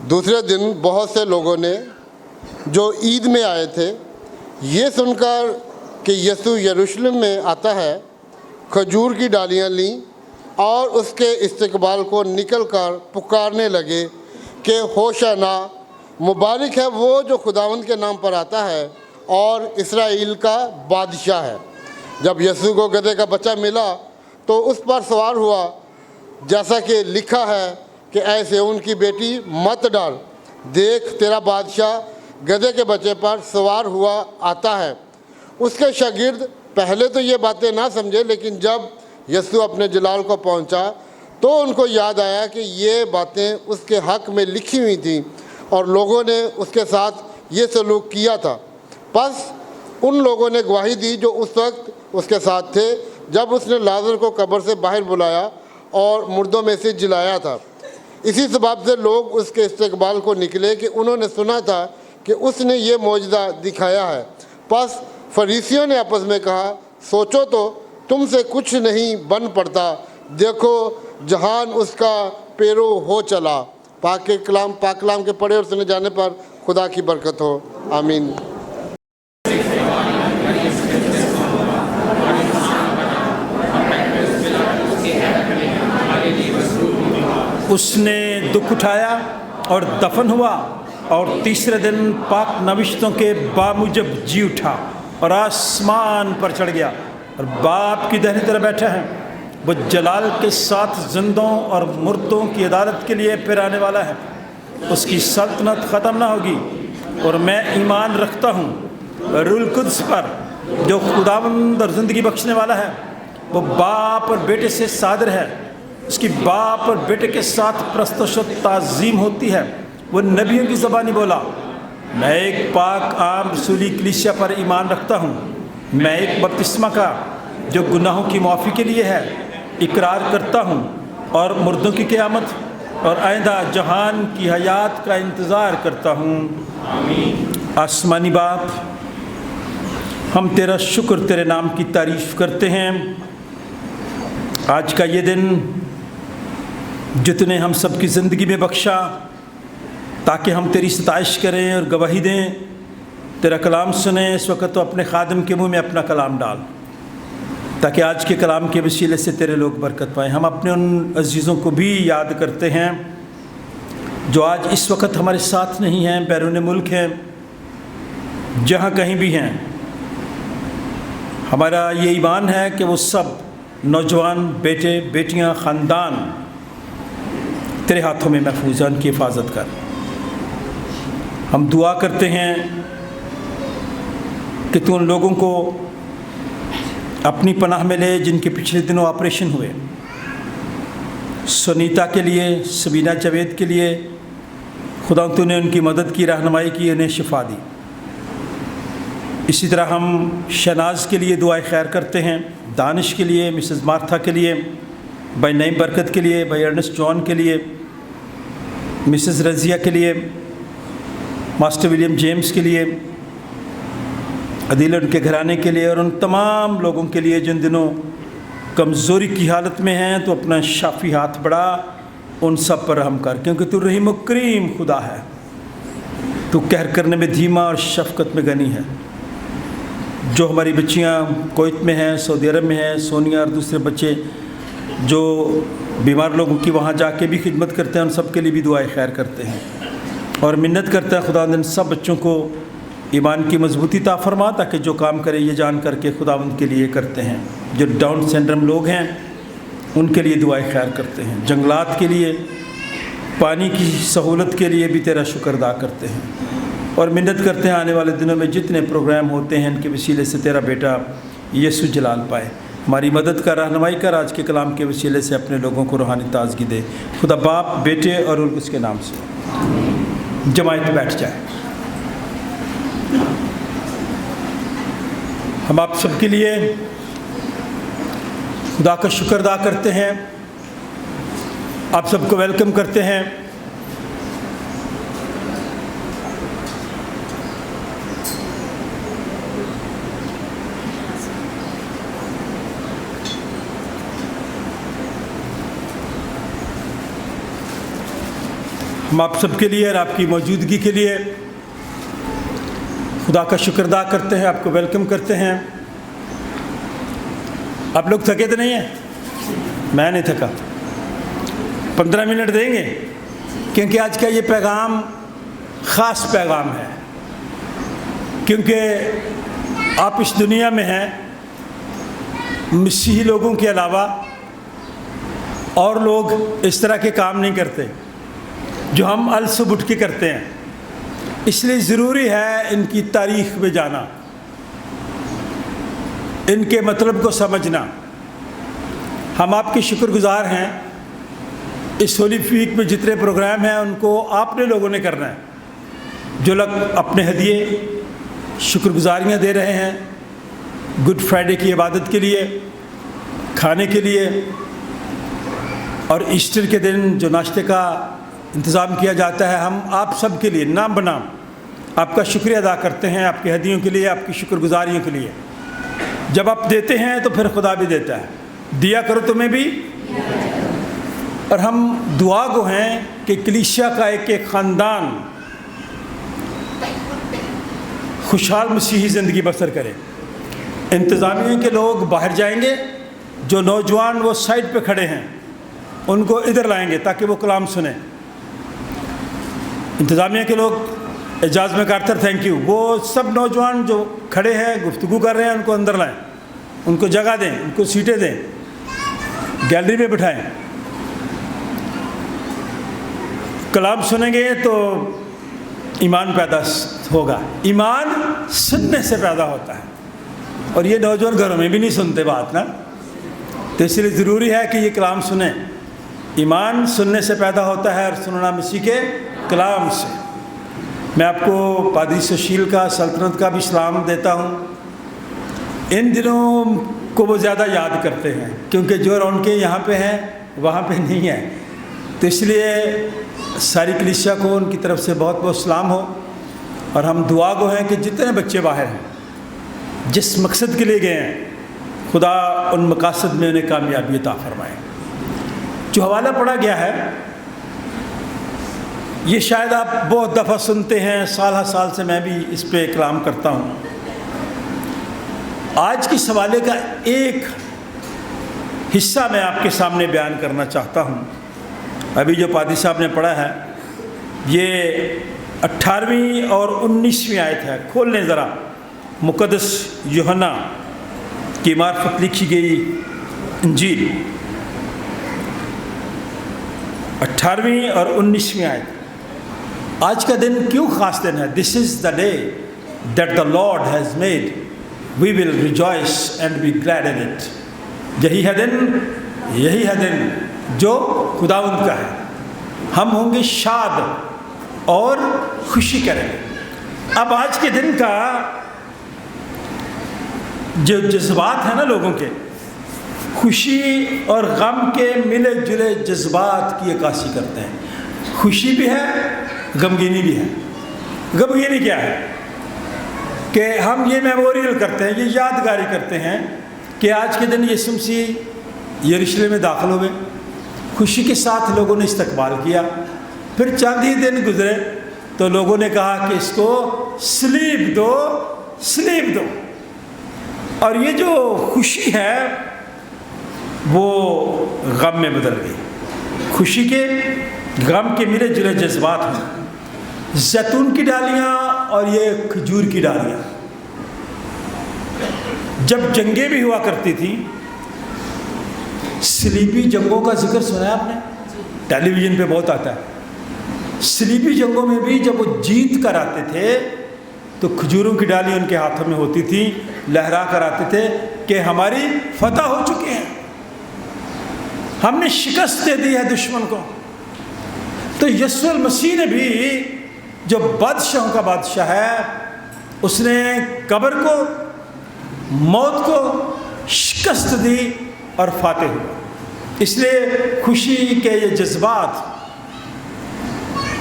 दूसरे दिन बहुत से लोगों ने जो ईद में आए थे ये सुनकर कि यीशु यरूशलेम में आता है खजूर की डालियाँ लीं और उसके इस्तकबाल को निकलकर पुकारने लगे कि होशाना, मुबारक है वो जो खुदावंद के नाम पर आता है और इस्राएल का बादशाह है। जब यीशु को गधे का बच्चा मिला तो उस पर सवार हुआ, जैसा कि लिखा है कि ऐसे उनकी बेटी मत डर, देख तेरा बादशाह गधे के बच्चे पर सवार हुआ आता है। उसके शागिर्द पहले तो ये बातें ना समझे, लेकिन जब यीशु अपने जलाल को पहुंचा तो उनको याद आया कि ये बातें उसके हक़ में लिखी हुई थी और लोगों ने उसके साथ ये सलूक किया था। बस उन लोगों ने गवाही दी जो उस वक्त उसके साथ थे जब उसने लाजर को कब्र से बाहर बुलाया और मुर्दों में से जिलाया था। इसी सबब से लोग उसके इस्तकबाल को निकले कि उन्होंने सुना था कि उसने ये मौजज़ा दिखाया है। बस फरीसियों ने आपस में कहा, सोचो तो तुमसे कुछ नहीं बन पड़ता, देखो जहान उसका पेरो हो चला। पाक कलाम के पढ़े और सुने जाने पर खुदा की बरकत हो, आमीन। उसने दुख उठाया और दफन हुआ और तीसरे दिन पाक नविश्तों के बामुजब जी उठा और आसमान पर चढ़ गया और बाप की दाहिनी तरफ बैठा है। वो जलाल के साथ जिंदों और मुर्दों की अदालत के लिए फिर आने वाला है। उसकी सल्तनत ख़त्म ना होगी। और मैं ईमान रखता हूँ रूहुल कुद्स पर जो खुदावंद और ज़िंदगी बख्शने वाला है। वो बाप और बेटे से सादर है। उसकी बाप और बेटे के साथ प्रस्तुत और ताज़ीम होती है। वो नबियों की ज़बानी बोला, मैं एक पाक आम रसूली कलीसिया पर ईमान रखता हूँ। मैं एक बपतिस्मा का जो गुनाहों की माफ़ी के लिए है इकरार करता हूँ और मुर्दों की क़यामत और आइंदा जहान की हयात का इंतज़ार करता हूँ। आसमानी बाप, हम तेरा शुक्र, तेरे नाम की तारीफ़ करते हैं। आज का ये दिन जितने हम सब की ज़िंदगी में बख्शा ताकि हम तेरी सताइश करें और गवाही दें, तेरा कलाम सुने। इस वक्त तो अपने खादिम के मुंह में अपना कलाम डाल ताकि आज के कलाम के वसीले से तेरे लोग बरकत पाएँ। हम अपने उन अजीज़ों को भी याद करते हैं जो आज इस वक्त हमारे साथ नहीं हैं, बैरून मुल्क हैं, जहाँ कहीं भी हैं। हमारा ये ईमान है कि वो सब नौजवान बेटे बेटियाँ ख़ानदान तेरे हाथों में महफूज है, उनकी हिफाजत कर। हम दुआ करते हैं कि तू उन लोगों को अपनी पनाह में ले जिनके पिछले दिनों ऑपरेशन हुए। सुनीता के लिए, सबीना जावेद के लिए खुदा तूने उनकी मदद की, रहनुमाई की, उन्हें शिफा दी। इसी तरह हम शहनाज के लिए दुआएं खैर करते हैं, दानिश के लिए, मिसेस मार्था के लिए, भाई नईम बरकत के लिए, भाई अर्नेस्ट जॉन के लिए, मिसेस रज़िया के लिए, मास्टर विलियम जेम्स के लिए, अदील उनके घराने के लिए और उन तमाम लोगों के लिए जिन दिनों कमज़ोरी की हालत में हैं। तो अपना शाफ़ी हाथ बढ़ा, उन सब पर रहम कर, क्योंकि तू रहीम करीम खुदा है। तू कहर करने में धीमा और शफ़क़त में गनी है। जो हमारी बच्चियाँ कुवैत में हैं, सऊदी अरब में हैं, सोनिया और दूसरे बच्चे जो बीमार लोगों की वहाँ जाके भी खिदमत करते हैं, उन सब के लिए भी दुआएं खैर करते हैं और मिन्नत करते हैं खुदा इन सब बच्चों को ईमान की मजबूती ता फरमा ताकि जो काम करे ये जान करके खुदावंद के लिए करते हैं। जो डाउन सिंड्रोम लोग हैं उनके लिए दुआएं खैर करते हैं। जंगलात के लिए, पानी की सहूलत के लिए भी तेरा शुक्र अदा करते हैं और मिन्नत करते हैं आने वाले दिनों में जितने प्रोग्राम होते हैं इनके वसीले से तेरा बेटा यीशु जलाल पाए। हमारी मदद कर, रहनुमाई कर, आज के कलाम के वसीले से अपने लोगों को रूहानी ताजगी दे। खुदा बाप, बेटे और उसके नाम से। जमायत बैठ जाए। हम आप सबके लिए खुदा का शुक्र अदा करते हैं, आप सबको वेलकम करते हैं। हम आप सबके लिए और आपकी मौजूदगी के लिए खुदा का शुक्र अदा करते हैं, आपको वेलकम करते हैं। आप लोग थके तो नहीं हैं? मैं नहीं थका। 15 मिनट देंगे, क्योंकि आज का ये पैगाम ख़ास पैगाम है, क्योंकि आप इस दुनिया में हैं, मसीही लोगों के अलावा और लोग इस तरह के काम नहीं करते जो हम अल सुबह उठ के करते हैं। इसलिए ज़रूरी है इनकी तारीख़ में जाना, इनके मतलब को समझना। हम आपके शुक्रगुज़ार हैं। इस होली वीक में जितने प्रोग्राम हैं उनको आपने लोगों ने करना है। जो लोग अपने हदिये शुक्रगुज़ारियाँ दे रहे हैं गुड फ्राइडे की इबादत के लिए, खाने के लिए, और ईस्टर के दिन जो नाश्ते का इंतज़ाम किया जाता है, हम आप सब के लिए नाम बनाम आपका शुक्रिया अदा करते हैं, आपके हदियों के लिए, आपकी शुक्रगुज़ारियों के लिए। जब आप देते हैं तो फिर खुदा भी देता है। दिया करो तुम्हें भी। और हम दुआ गो हैं कि कलीसिया का एक एक ख़ानदान खुशहाल मसीही ज़िंदगी बसर करे। इंतज़ामिया के लोग बाहर जाएंगे, जो नौजवान वो साइड पे खड़े हैं उनको इधर लाएंगे ताकि वो कलाम सुने। इंतज़ामिया के लोग, एजाज़ में कारतर थैंक यू, वो सब नौजवान जो खड़े हैं गुफ्तगू कर रहे हैं उनको अंदर लाएं, उनको जगह दें, उनको सीटें दें, गैलरी में बिठाएं। कलाम सुनेंगे तो ईमान पैदा होगा। ईमान सुनने से पैदा होता है, और ये नौजवान घरों में भी नहीं सुनते बात ना, तो इसलिए ज़रूरी है कि ये कलाम सुने। ईमान सुनने से पैदा होता है, और सुनना मसीह के कलाम से। मैं आपको पादरी सुशील का, सल्तनत का भी सलाम देता हूँ। इन दिनों को वो ज़्यादा याद करते हैं, क्योंकि जो उनके यहाँ पे हैं वहाँ पे नहीं है, तो इसलिए सारी कलीसिया को उनकी तरफ से बहुत बहुत सलाम हो। और हम दुआ गो हैं कि जितने बच्चे बाहर हैं, जिस मकसद के लिए गए हैं, खुदा उन मकासद में उन्हें कामयाबी अता फरमाए। जो हवाला पढ़ा गया है ये शायद आप बहुत दफ़ा सुनते हैं, साल हर साल से मैं भी इस पे कलाम करता हूँ। आज के सवाले का एक हिस्सा मैं आपके सामने बयान करना चाहता हूँ। अभी जो पादी साहब ने पढ़ा है ये 18वीं और 19वीं आयत है। खोल लें ज़रा, मुक़द्दस यूहन्ना की मार्फत लिखी गई इंजील, 18वीं और 19वीं आयत। आज का दिन क्यों ख़ास दिन है? This is the day that the Lord has made, we will rejoice and be glad in it. यही है दिन जो खुदावंद का है। हम होंगे शाद और खुशी करेंगे। अब आज के दिन का जो जज्बात है ना लोगों के, खुशी और गम के मिले जुले जज्बात की अक्कासी करते हैं। खुशी भी है, गमगीनी भी है। गमगीनी क्या है कि हम ये मेमोरियल करते हैं, ये यादगारी करते हैं कि आज के दिन यीशु मसीह यरूशलेम में दाखिल हुए। खुशी के साथ लोगों ने इस्तकबाल किया। फिर चंद ही दिन गुजरे तो लोगों ने कहा कि इसको स्लीप दो। और ये जो खुशी है वो गम में बदल गई। खुशी के गम के मिले जुले जज्बात हैं। जैतून की डालियाँ और ये खजूर की डालियाँ। जब जंगें भी हुआ करती थी, सलीबी जंगों का जिक्र सुना है आपने? टेलीविज़न पे बहुत आता है। सलीबी जंगों में भी जब वो जीत कर आते थे तो खजूरों की डाली उनके हाथों में होती थी, लहरा कर आते थे कि हमारी फतह हो चुकी है, हमने शिकस्त दे दी है दुश्मन को। तो यीशु मसीह ने भी, जो बादशाहों का बादशाह है, उसने कब्र को, मौत को शिकस्त दी और फातेह हुआ। इसलिए खुशी के ये जज्बात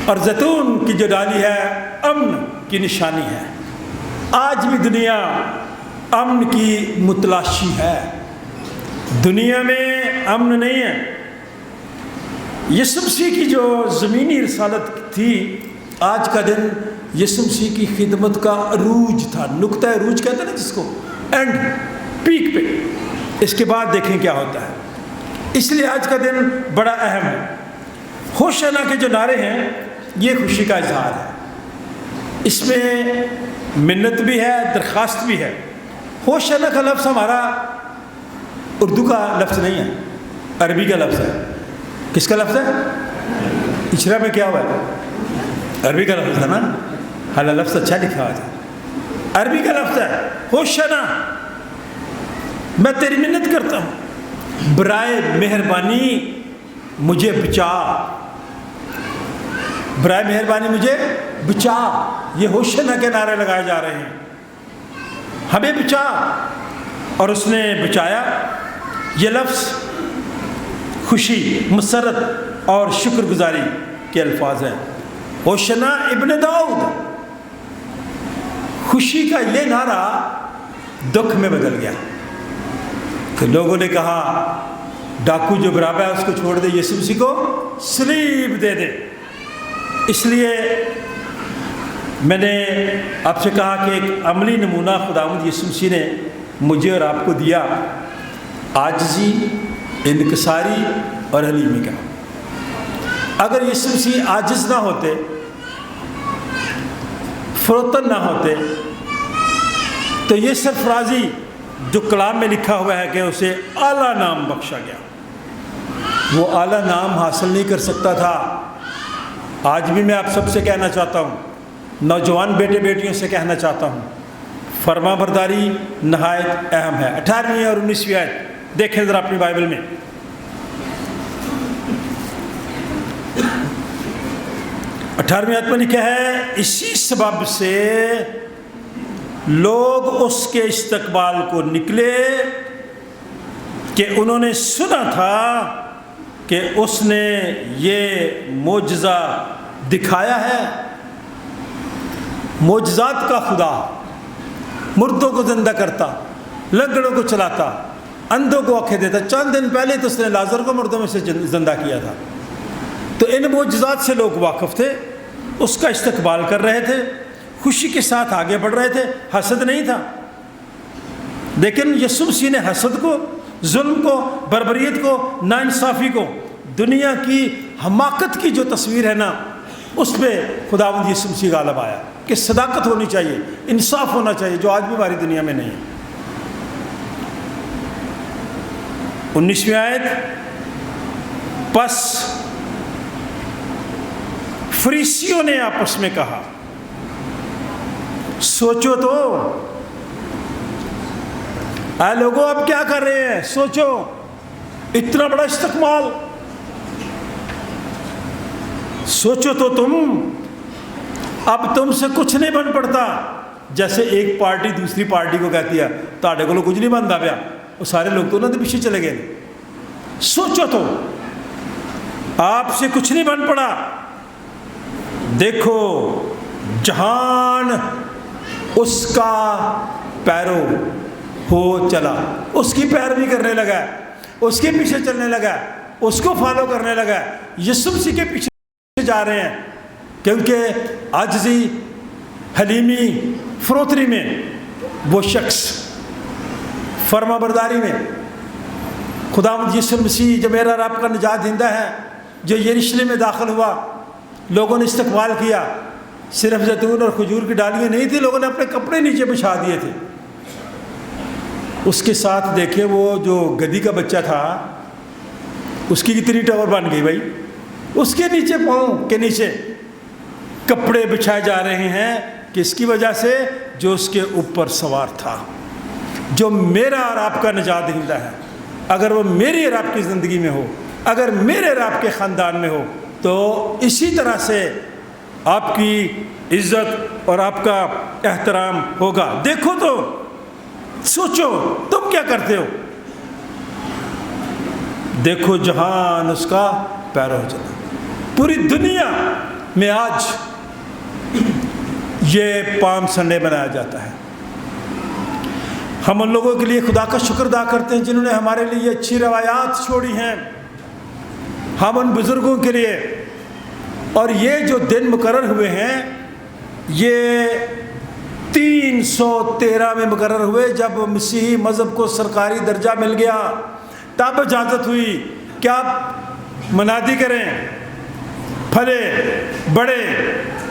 और जैतून की जो डाली है अमन की निशानी है। आज भी दुनिया अमन की मुतलाशी है। दुनिया में अमन नहीं है। यीशु मसीह की जो ज़मीनी रिसालत थी, आज का दिन यीशु मसीह की खिदमत का अरूज था, नुक्ता अरूज कहते हैं ना जिसको, एंड पीक पे। इसके बाद देखें क्या होता है। इसलिए आज का दिन बड़ा अहम है। होशाना के जो नारे हैं ये खुशी का इजहार है, इसमें मिन्नत भी है, दरख्वास्त भी है। होशाना का लफ्ज़ हमारा उर्दू का लफ्ज़ नहीं है, अरबी का लफ्ज़ है। किसका लफ्ज़ है? इचरा में क्या हुआ है? अरबी का लफ्ज़ है ना, हाला लफ्ज़ अच्छा लिखा हुआ था, अरबी का लफ्ज़ है होशाना। मैं तेरी मिन्नत करता हूँ, बराए मेहरबानी मुझे बचा, बराए मेहरबानी मुझे बचा। ये होशाना के नारे लगाए जा रहे हैं, हमें बचा, और उसने बचाया। ये लफ्ज़ खुशी, मसरत और शुक्रगुजारी के अल्फाज हैं। होशाना इब्न दाऊद, खुशी का ये नारा दुख में बदल गया कि लोगों ने कहा डाकू जो बराबर है उसको छोड़ दे, यीशु मसीह को सलीब दे दे। इसलिए मैंने आपसे कहा कि एक अमली नमूना खुदावंद यीशु मसीह ने मुझे और आपको दिया, आजिज़ी, इनकसारी और हलीमी का। अगर यीशु मसीह आजिज़ ना होते, फरोतन ना होते, तो ये सरफराजी जो कलाम में लिखा हुआ है कि उसे आला नाम बख्शा गया, वो आला नाम हासिल नहीं कर सकता था। आज भी मैं आप सबसे कहना चाहता हूँ, नौजवान बेटे बेटियों से कहना चाहता हूँ, फरमाबरदारी नहायत अहम है। 18वीं और 19वीं आयत देखें ज़रा अपनी बाइबल में। 18वीं आयत में लिखा है, इसी सबब से लोग उसके इस्तकबाल को निकले कि उन्होंने सुना था कि उसने ये मोजज़ा दिखाया है। मोजज़ात का खुदा, मुर्दों को ज़िंदा करता, लंगड़ों को चलाता, अंधों को आंखें देता। चंद दिन पहले तो उसने लाजर को मुर्दों में से ज़िंदा किया था। तो इन मोजज़ात से लोग वाकिफ़ थे, उसका इस्तकबाल कर रहे थे, खुशी के साथ आगे बढ़ रहे थे, हसद नहीं था। लेकिन यीशु मसीह ने हसद को, जुल्म को, बर्बरियत को, नाइंसाफ़ी को, दुनिया की हमाकत की जो तस्वीर है ना, उस पर खुदावंद यीशु मसीह गालिब आया कि सदाकत होनी चाहिए, इंसाफ होना चाहिए, जो आज भी हमारी दुनिया में नहीं है। 19वीं आयत, बस फरीसियों ने आपस में कहा, सोचो तो, आए लोगों अब क्या कर रहे हैं, सोचो, इतना बड़ा इस्तकबाल, सोचो तो तुम, अब तुमसे कुछ नहीं बन पड़ता। जैसे एक पार्टी दूसरी पार्टी को कहती है ताड़े को कुछ नहीं बनता पाया, वो सारे लोग तो उन्होंने पीछे चले गए। सोचो तो, आपसे कुछ नहीं बन पड़ा। देखो जहान उसका पैरो हो चला, उसकी पैरवी करने लगा, उसके पीछे चलने लगा, उसको फॉलो करने लगा। यीशु मसीह के पीछे जा रहे हैं, क्योंकि आजिज़ी, हलीमी, फरोतरी में वो शख्स, फरमाबरदारी में खुदावंद यीशु मसीह जो मेरा रब का निजात देंदा है, जो यरूशलेम में दाखिल हुआ, लोगों ने इस्तकबाल किया। सिर्फ जैतून और खजूर की डालियाँ नहीं थी, लोगों ने अपने कपड़े नीचे बिछा दिए थे। उसके साथ देखिए वो जो गधी का बच्चा था, उसकी कितनी टवर बन गई भाई, उसके नीचे, पाँव के नीचे कपड़े बिछाए जा रहे हैं। किसकी वजह से? जो उसके ऊपर सवार था, जो मेरा और आपका निजात दहिंदा है। अगर वो मेरी और आपकी ज़िंदगी में हो, अगर मेरे और आपके ख़ानदान में हो, तो इसी तरह से आपकी इज़्ज़त और आपका एहतराम होगा। देखो तो, सोचो तुम क्या करते हो। देखो जहान उसका पैरों चला। पूरी दुनिया में आज ये पाम संडे मनाया जाता है। हम उन लोगों के लिए खुदा का शुक्र अदा करते हैं जिन्होंने हमारे लिए अच्छी रवायात छोड़ी हैं। हम उन बुज़ुर्गों के लिए اور یہ جو دن مقرر ہوئے ہیں یہ 313 میں مقرر ہوئے، جب مسیحی مذہب کو سرکاری درجہ مل گیا تب اجازت ہوئی کہ آپ منادی کریں، پھلے بڑے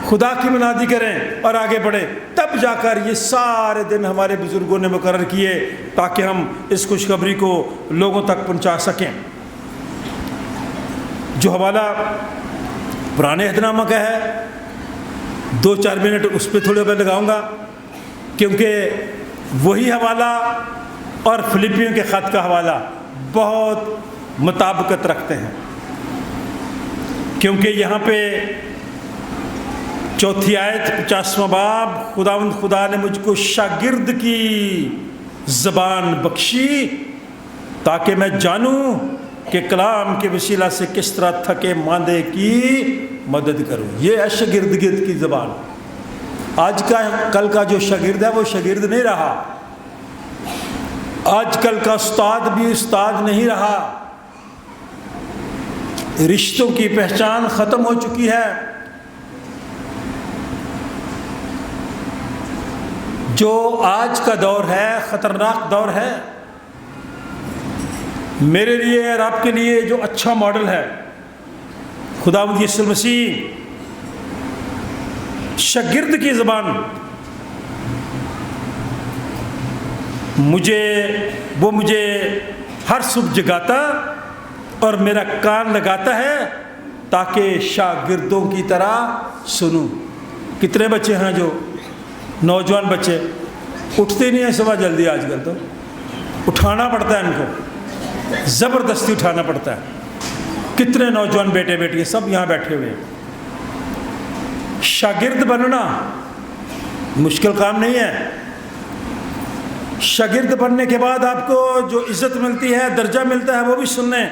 خدا کی منادی کریں اور آگے بڑھیں۔ تب جا کر یہ سارے دن ہمارے بزرگوں نے مقرر کیے تاکہ ہم اس خوشخبری کو لوگوں تک پہنچا سکیں۔ جو حوالہ پرانے عہد نامہ کا ہے 2-4 منٹ اس پہ تھوڑے میں لگاؤں گا، کیونکہ وہی حوالہ اور فلپیوں کے خط کا حوالہ بہت مطابقت رکھتے ہیں، کیونکہ یہاں پہ 4 آیت 50واں باب، خداوند خدا نے مجھ کو شاگرد کی زبان بخشی تاکہ میں جانوں کہ کلام کے وسیلہ سے کس طرح تھکے ماندے کی مدد کروں۔ یہ ہے شاگردگی کی زبان۔ آج کل کا جو شاگرد ہے وہ شاگرد نہیں رہا، آج کل کا استاد بھی استاد نہیں رہا، رشتوں کی پہچان ختم ہو چکی ہے۔ جو آج کا دور ہے خطرناک دور ہے۔ میرے لیے اور آپ کے لیے جو اچھا ماڈل ہے خداوند یسوع مسیح، شاگرد کی زبان، وہ مجھے ہر صبح جگاتا اور میرا کان لگاتا ہے تاکہ شاگردوں کی طرح سنوں۔ کتنے بچے ہیں جو نوجوان بچے اٹھتے نہیں ہیں صبح جلدی، آج کل تو اٹھانا پڑتا ہے ان کو، زبردستی اٹھانا پڑتا ہے۔ کتنے نوجوان بیٹے بیٹیاں سب یہاں بیٹھے ہوئے ہیں۔ شاگرد بننا مشکل کام نہیں ہے۔ شاگرد بننے کے بعد آپ کو جو عزت ملتی ہے، درجہ ملتا ہے، وہ بھی سننے۔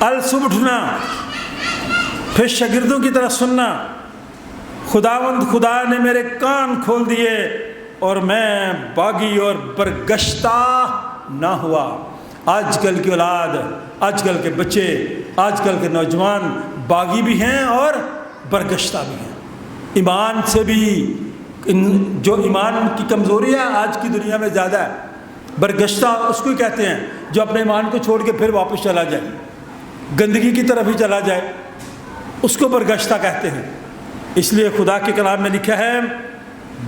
الصبح اٹھنا، پھر شاگردوں کی طرح سننا۔ خداوند خدا نے میرے کان کھول دیے اور میں باغی اور برگشتہ نہ ہوا۔ آج کل کی اولاد، آج کل کے بچے، آج کل کے نوجوان باغی بھی ہیں اور برگشتہ بھی ہیں۔ ایمان سے بھی جو ایمان کی کمزوری ہے آج کی دنیا میں زیادہ ہے۔ برگشتہ اس کو ہی کہتے ہیں جو اپنے ایمان کو چھوڑ کے پھر واپس چلا جائے، گندگی کی طرف ہی چلا جائے، اس کو برگشتہ کہتے ہیں۔ اس لیے خدا کے کلام میں لکھا ہے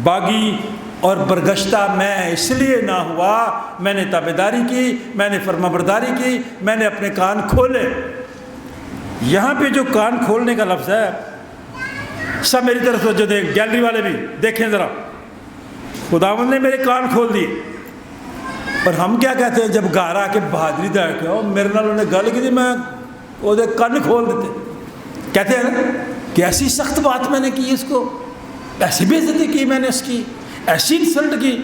باغی اور برگشتہ میں اس لیے نہ ہوا، میں نے تابعداری کی، میں نے فرما برداری کی، میں نے اپنے کان کھولے۔ یہاں پہ جو کان کھولنے کا لفظ ہے، سب میری طرف توجہ دیں، گیلری والے بھی دیکھیں ذرا۔ خداوند نے میرے کان کھول دیے۔ اور ہم کیا کہتے ہیں جب گھر آ کے بہادری دے کے میرے نال انہیں گل کی میں وہ کن کھول دیتے، کہتے ہیں نا کہ ایسی سخت بات میں نے کی، اس کو ایسی بے عزتی کی میں نے اس کی، ایسی انسلٹ کی۔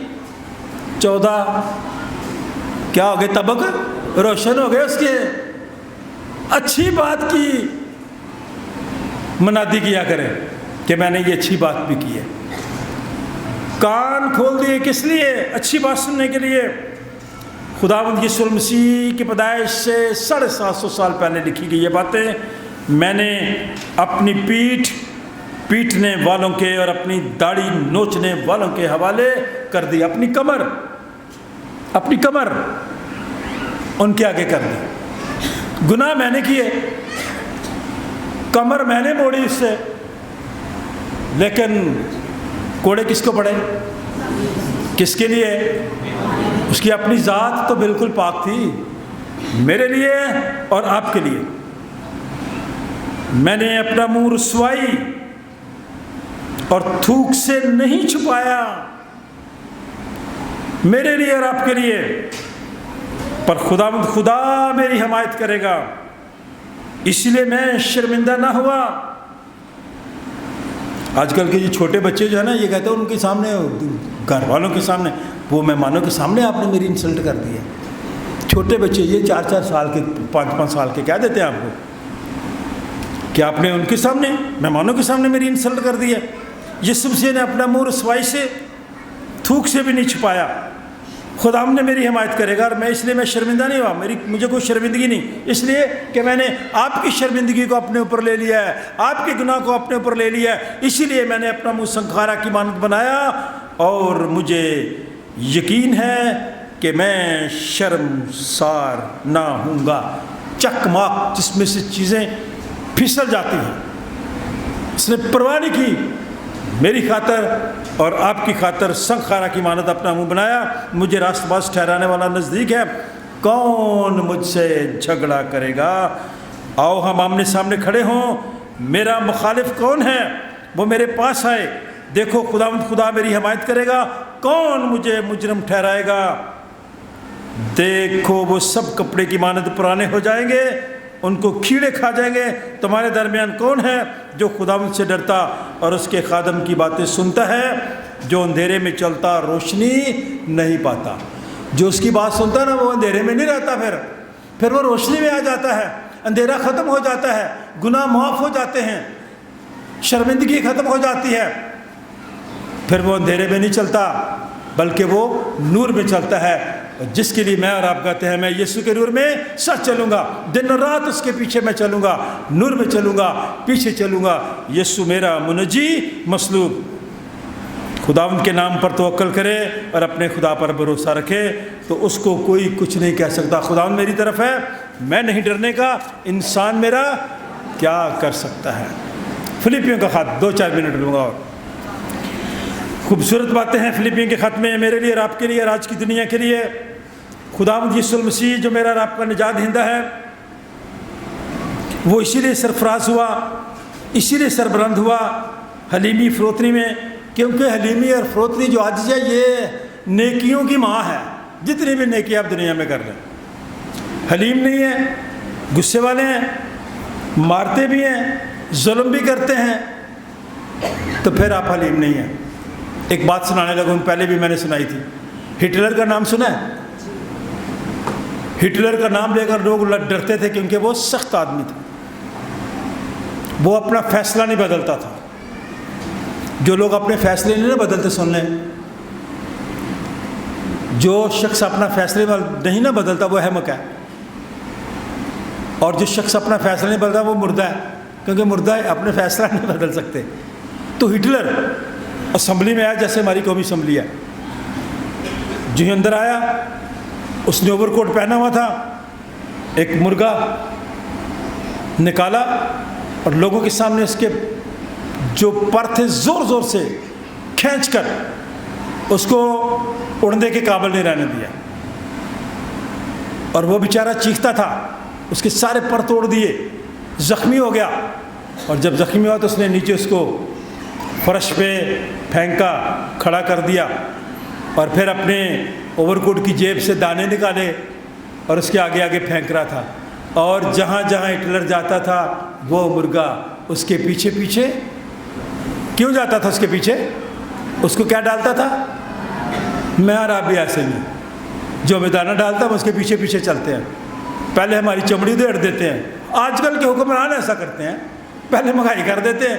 14 کیا ہو گئے طبق روشن ہو گئے اس کے۔ اچھی بات کی منادی کیا کریں کہ میں نے یہ اچھی بات بھی کی ہے۔ کان کھول دیے کس لیے؟ اچھی بات سننے کے لیے۔ خداوند یسوع مسیح کی پیدائش سے 750 سال پہلے لکھی گئی یہ باتیں میں نے اپنی پیٹنے والوں کے اور اپنی داڑھی نوچنے والوں کے حوالے کر دی۔ اپنی کمر ان کے آگے کر دی۔ گناہ میں نے کیے، کمر میں نے موڑی اس سے، لیکن کوڑے کس کو پڑے؟ کس کے لیے؟ اس کی اپنی ذات تو بالکل پاک تھی، میرے لیے اور آپ کے لیے۔ میں نے اپنا منہ رسوائی اور تھوک سے نہیں چھپایا، میرے لیے اور آپ کے لیے، پر خدا میری حمایت کرے گا، اس لیے میں شرمندہ نہ ہوا۔ آج کل کے یہ چھوٹے بچے جو ہے نا، یہ کہتے ہیں ان کے سامنے، گھر والوں کے سامنے، وہ مہمانوں کے سامنے آپ نے میری انسلٹ کر دی ہے۔ چھوٹے بچے یہ 4 سال کے 5 سال کے کہہ دیتے ہیں آپ کو کہ آپ نے ان کے سامنے، مہمانوں کے سامنے میری انسلٹ کر دی ہے۔ یسوع مسیح نے اپنا منہ رسوائی سے، تھوک سے بھی نہیں چھپایا۔ खुदा ने मेरी हिमायत करेगा और मैं इसलिए मैं शर्मिंदा नहीं हुआ, मुझे कोई शर्मिंदगी नहीं, इसलिए कि मैंने आपकी शर्मिंदगी को अपने ऊपर ले लिया है, आपके गुनाह को अपने ऊपर ले लिया है, इसीलिए मैंने अपना मुँह संखारा की मानद बनाया और मुझे यकीन है कि मैं शर्मसार ना हूँगा। चकमाक जिसमें से चीज़ें फिसल जाती हैं, इसने परवाह नहीं की, मेरी खातर और आपकी खातर संखारा की मानद अपना मुंह बनाया। मुझे रास्तबाज ठहराने वाला नज़दीक है, कौन मुझसे झगड़ा करेगा? आओ हम आमने सामने खड़े हों, मेरा मुखालिफ कौन है वो मेरे पास आए। देखो खुदा मेरी हिमायत करेगा, कौन मुझे मुजरम ठहराएगा? देखो वो सब कपड़े की मानद पुराने हो जाएंगे, उनको कीड़े खा जाएंगे। तुम्हारे दरमियान कौन है जो खुदावंद से डरता और उसके खादम की बातें सुनता है? जो अंधेरे में चलता रोशनी नहीं पाता। जो उसकी बात सुनता है ना, वो अंधेरे में नहीं रहता, फिर वो रोशनी में आ जाता है, अंधेरा ख़त्म हो जाता है, गुनाह माफ़ हो जाते हैं, शर्मिंदगी ख़त्म हो जाती है, फिर वो अंधेरे में नहीं चलता बल्कि वो नूर में चलता है। जिसके लिए मैं और आप कहते हैं मैं यीशु के नूर में सच चलूँगा, दिन और रात उसके पीछे मैं चलूँगा, नूर में चलूँगा, पीछे चलूँगा। यीशु मेरा मुनजी मसलूब। खुदावंद के नाम पर तवक्कल करे और अपने खुदा पर भरोसा रखे तो उसको कोई कुछ नहीं कह सकता। खुदावंद मेरी तरफ है, मैं नहीं डरने का, इंसान मेरा क्या कर सकता है। फिलिपियों का खत 2-4 मिनट लूँगा और खूबसूरत बातें हैं फिलिपियों के खत में मेरे लिए और आपके लिए और आज की दुनिया के लिए। खुदावंद यीशु मसीह जो मेरा और आपका निजात दहिंदा है, वो इसीलिए सरफराज हुआ, इसीलिए सरबलंद हुआ हलीमी फ़रोतनी में, क्योंकि हलीमी और फ़रोतनी जो आज है ये नेकियों की माँ है। जितनी भी नेकी आप दुनिया में कर लें, हलीम नहीं है, गुस्से वाले हैं, मारते भी हैं, जुल्म भी करते हैं, तो फिर आप हलीम नहीं हैं। एक बात सुनाने लगूँ, पहले भी मैंने सुनाई थी। हिटलर का नाम सुना है? हिटलर का नाम लेकर लोग डरते थे क्योंकि वो सख्त आदमी था, वो अपना फैसला नहीं बदलता था। जो लोग अपने फैसले नहीं बदलते, सुन लें, जो शख्स अपना फैसले नहीं ना बदलता वो अहमक है, और जो शख्स अपना फैसला नहीं बदलता वो मुर्दा है, क्योंकि मुर्दा अपने फैसला नहीं बदल सकते। तो हिटलर असम्बली में आया, जैसे हमारी कौमी असम्बली है, जो ही अंदर आया उसने ओवरकोट पहना हुआ था, एक मुर्गा निकाला और लोगों के सामने उसके जो पर थे ज़ोर ज़ोर से खींचकर उसको उड़ने के काबिल नहीं रहने दिया, और वो बेचारा चीखता था, उसके सारे पर तोड़ दिए, ज़ख्मी हो गया, और जब ज़ख्मी हुआ तो उसने नीचे उसको फर्श पे फेंका, खड़ा कर दिया, और फिर अपने ओवरकोट की जेब से दाने निकाले और उसके आगे आगे फेंक रहा था। और जहाँ जहाँ हिटलर जाता था वो मुर्गा उसके पीछे पीछे क्यों जाता था? उसके पीछे उसको क्या डालता था? मैं और आप भी ऐसे नहीं, जो हमें दाना डालता है उसके पीछे पीछे चलते हैं। पहले हमारी चमड़ी उधेड़ देते हैं, आजकल के हुक्मरान ऐसा करते हैं, पहले महंगाई कर देते हैं,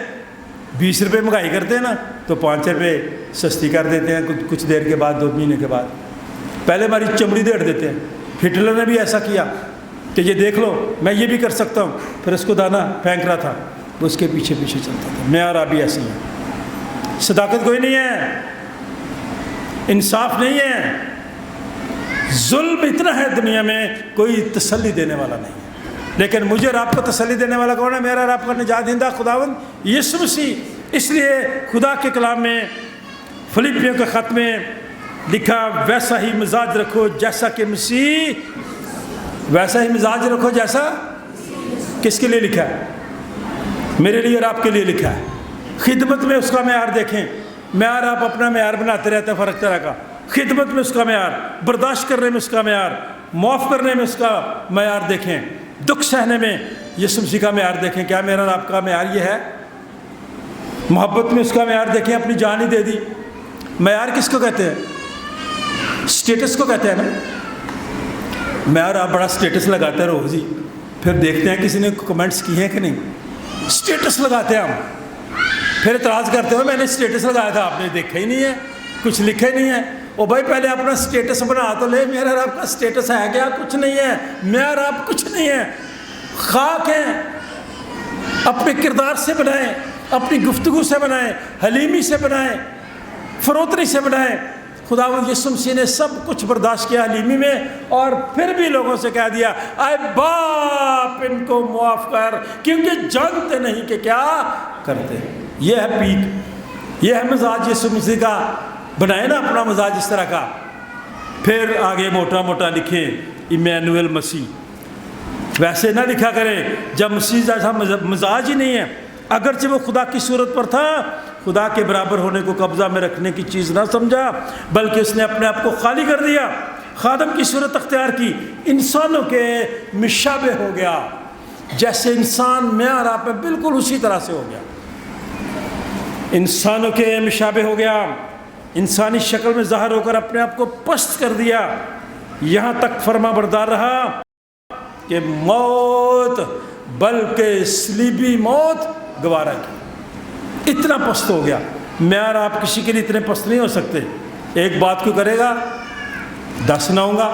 20 रुपये महंगाई करते हैं ना तो 5 रुपये सस्ती कर देते हैं कुछ देर के बाद, 2 महीने के बाद। पहले हमारी चमड़ी देड़ देते हैं। हिटलर ने भी ऐसा किया कि ये देख लो मैं ये भी कर सकता हूँ, फिर उसको दाना फेंक रहा था, वो उसके पीछे पीछे चलता था। मैं और आप भी ऐसे हैं। सदाकत कोई नहीं है, इंसाफ नहीं है, जुल्म इतना है दुनिया में, कोई तसल्ली देने वाला नहीं है। लेकिन मुझे और आपको तसल्ली देने वाला कौन है? मेरा और आपका निजात दहिंदा खुदावंद यीशु मसीह। इसलिए खुदा के कलाम में फिलिपियों के ख़त में लिखा, वैसा ही मिजाज रखो जैसा कि मसीह, वैसा ही मिजाज रखो जैसा, किसके लिए लिखा है? मेरे लिए और आपके लिए लिखा है। खिदमत में उसका मैयार देखें। मैयार आप अपना मैयार बनाते रहते हैं फ़र्क तरह का। खिदमत में उसका मैयार, बर्दाश्त करने में उसका मैयार, माफ़ करने में उसका मैयार देखें, दुख सहने में यीशु मसीह का मैयार देखें। क्या मेरा और आपका मैयार ये है? मोहब्बत में उसका मैयार देखें, अपनी जान ही दे दी। मैयार किसको कहते हैं? स्टेटस को कहते हैं ना। मैं और आप बड़ा स्टेटस लगाते हैं रोज़ ही, फिर देखते हैं किसी ने कमेंट्स किए हैं कि नहीं। स्टेटस लगाते हैं हम, फिर इतराज़ करते हो मैंने स्टेटस लगाया था, आपने देखा ही नहीं है, कुछ लिखा ही नहीं है। ओ भाई पहले अपना स्टेटस बना तो ले, मेरा रब का स्टेटस है क्या? कुछ नहीं है, मेरा रब कुछ नहीं है, खाक है। अपने किरदार से बनाएं, अपनी गुफ्तगू से बनाएं, हलीमी से बनाएं, फरोतनी से बनाएं। खुदावंद यीशु मसीह ने सब कुछ बर्दाश्त किया हलीमी में, और फिर भी लोगों से कह दिया, आए बाप इनको मुआफ़ कर, क्योंकि जानते नहीं कि क्या करते। ये है पीक, ये है मिजाज यीशु मसीह का। बनाए ना अपना मिजाज इस तरह का। फिर आगे मोटा मोटा लिखें इमैनुअल मसीह। वैसे ना लिखा करें जब मसीह जैसा मिजाज ही नहीं है। अगरचे वो खुदा की सूरत पर था, खुदा के बराबर होने को कब्ज़ा में रखने की चीज़ ना समझा, बल्कि उसने अपने आप को खाली कर दिया, खादम की सूरत अख्तियार की, इंसानों के मुशाबे हो गया। जैसे इंसान मैं और आप में बिल्कुल उसी तरह से हो गया, इंसानों के मुशाबे हो गया, इंसानी शक्ल में ज़ाहिर होकर अपने आप को पस्त कर दिया। यहाँ तक फरमा बरदार रहा कि मौत, बल्कि सलीबी मौत गवारा की। इतना पस्त हो गया। मैं और आप किसी के लिए इतने पस्त नहीं हो सकते। एक बात को करेगा 10 सुनाऊंगा,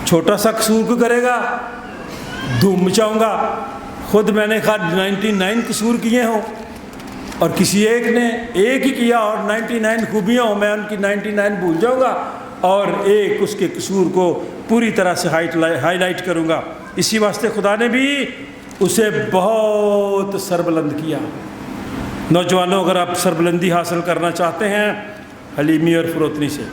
छोटा सा कसूर को करेगा धूम मचाऊंगा। खुद मैंने कहा 99 कसूर किए हों और किसी एक ने एक ही किया और 99 खूबियाँ हो, मैं उनकी 99 भूल जाऊंगा और एक उसके कसूर को पूरी तरह से हाईलाइट करूंगा। इसी वास्ते खुदा ने भी उसे बहुत सरबुलंद किया। नौजवानों, अगर आप सरबुलंदी हासिल करना चाहते हैं हलीमी और फरोतनी से,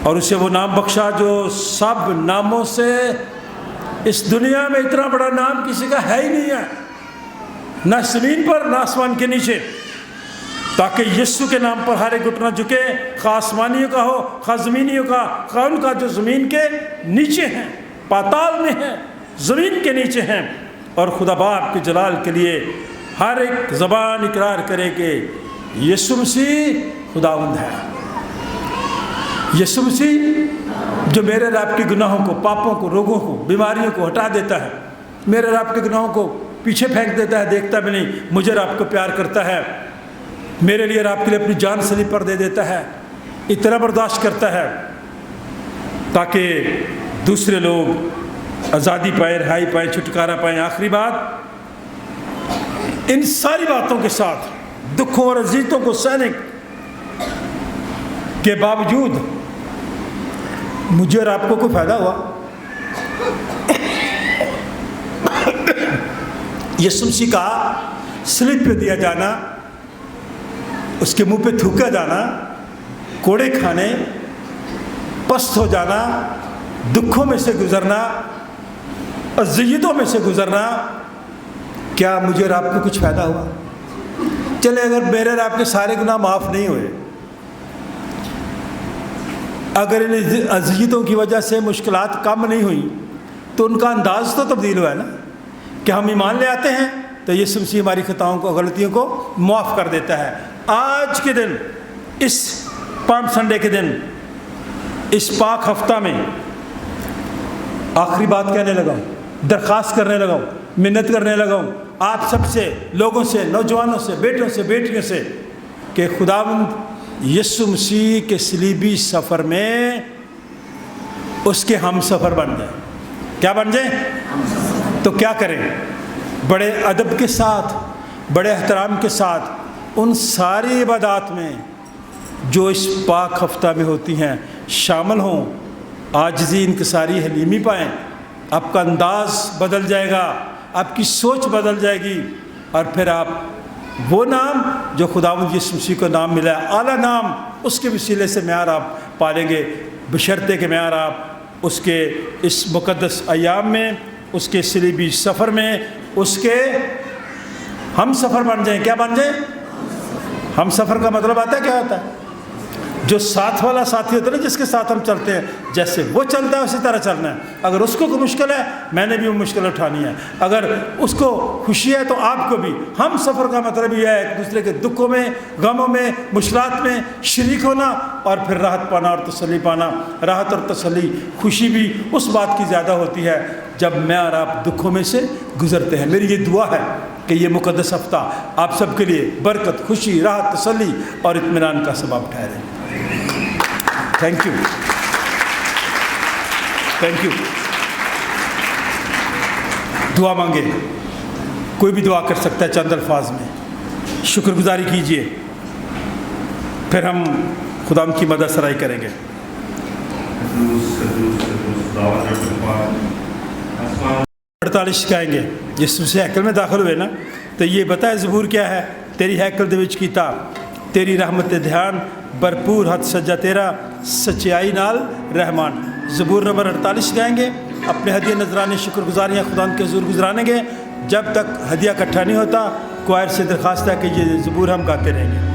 और उसे वो नाम बख्शा जो सब नामों से, इस दुनिया में इतना बड़ा नाम किसी का है ही नहीं है, ना ज़मीन पर ना आसमान के नीचे, ताकि यीशु के नाम पर हर एक घुटना झुके, खा आसमानियों का हो, खा ज़मीनियों का, खा उनका जो ज़मीन के नीचे हैं, पाताल में हैं, ज़मीन के नीचे हैं। और खुदा बाप के जलाल के लिए हर एक ज़बान इकरार करे कि यीशु मसीह खुदावंद है। यीशु मसीह जो मेरे रब के गुनाहों को, पापों को, रोगों को, बीमारियों को हटा देता है, मेरे रब के गुनाहों को पीछे फेंक देता है, देखता भी नहीं, मुझे रब को प्यार करता है, मेरे लिए रब के लिए अपनी जान सलीब पर दे देता है, इतना बर्दाश्त करता है ताकि दूसरे लोग आज़ादी पाए, रिहाई पाए, छुटकारा पाए। आखिरी बात, इन सारी बातों के साथ, दुखों और अज़ीज़ों को सहने के बावजूद मुझे और आपको कोई फ़ायदा हुआ? यीशु मसीह का स्लिप पे दिया जाना, उसके मुंह पे थूका जाना, कोड़े खाने, पस्त हो जाना, दुखों में से गुजरना, अज़ियतों में से गुजरना, क्या मुझे और आपको कुछ फ़ायदा हुआ? चले अगर मेरे और आपके सारे गुनाह माफ़ नहीं हुए, अगर इन अज़ियतों की वजह से मुश्किलात कम नहीं हुई, तो उनका अंदाज़ तो तब्दील हुआ है ना कि हम ईमान ले आते हैं तो यीशु मसीह हमारी खताओं को, गलतियों को माफ़ कर देता है। आज के दिन, इस पाम संडे के दिन, इस पाक हफ्ता में आखिरी बात कहने लगा हूँ, दरख्वास्त करने लगा हूँ, मिन्नत करने लगा हूँ आप सबसे, लोगों से, नौजवानों से, बेटों से, बेटियों से, कि खुदावंद यीशु मसीह के सलीबी सफ़र में उसके हम सफ़र बन जाए। क्या बन जाए? तो क्या करें? बड़े अदब के साथ, बड़े एहतराम के साथ उन सारी इबादत में जो इस पाक हफ्ता में होती हैं शामिल हों, आजिज़ी, इनकिसारी, हलीमी पाएँ। आपका अंदाज़ बदल जाएगा, आपकी सोच बदल जाएगी, और फिर आप वो नाम जो खुदावंद यीशु मसीह को नाम मिला है, आला नाम, उसके वसीले से म्यार आप पालेंगे, बशर्ते के म्यार आप उसके इस मुक़द्दस अय्याम में, उसके सलीबी सफ़र में, उसके हम सफ़र बन जाएं। क्या बन जाएं? हम सफ़र का मतलब आता है क्या होता है? जो साथ वाला साथी होता है ना, जिसके साथ हम चलते हैं, जैसे वो चलता है उसी तरह चलना है। अगर उसको कोई मुश्किल है, मैंने भी वो मुश्किल उठानी है। अगर उसको खुशी है तो आपको भी। हम सफ़र का मतलब ये है एक दूसरे के दुखों में, गमों में, मुश्किलात में शरीक होना, और फिर राहत पाना और तसल्ली पाना। राहत और तसल्ली, खुशी भी उस बात की ज़्यादा होती है जब मैं और आप दुखों में से गुज़रते हैं। मेरी ये दुआ है कि ये मुक़द्दस हफ्ता आप सबके लिए बरकत, खुशी, राहत, तसल्ली और इत्मीनान का सबब ठहरे। Thank you, thank you. दुआ मांगे, कोई भी दुआ कर सकता है चंद अल्फाज में, शुक्रगुजारी कीजिए, फिर हम खुदा की मदद सराई करेंगे। 48 गाएंगे। जिस तुसी हैकल में दाखिल हुए ना, तो ये बताए ज़बूर क्या है? तेरी हैकल दे विच कीता तेरी रहमत ध्यान, भरपूर हथ सज्जा तेरा, सच्चाई नाल रहमान। ज़बूर नंबर 48 गाएंगे, अपने हदिया नजराने शुक्रगुजारियाँ खुदा के हुज़ूर गुजरानेंगे। जब तक हदिया इकट्ठा नहीं होता, क्वायर से दरख्वास्त है कि ये ज़बूर हम गाते रहेंगे।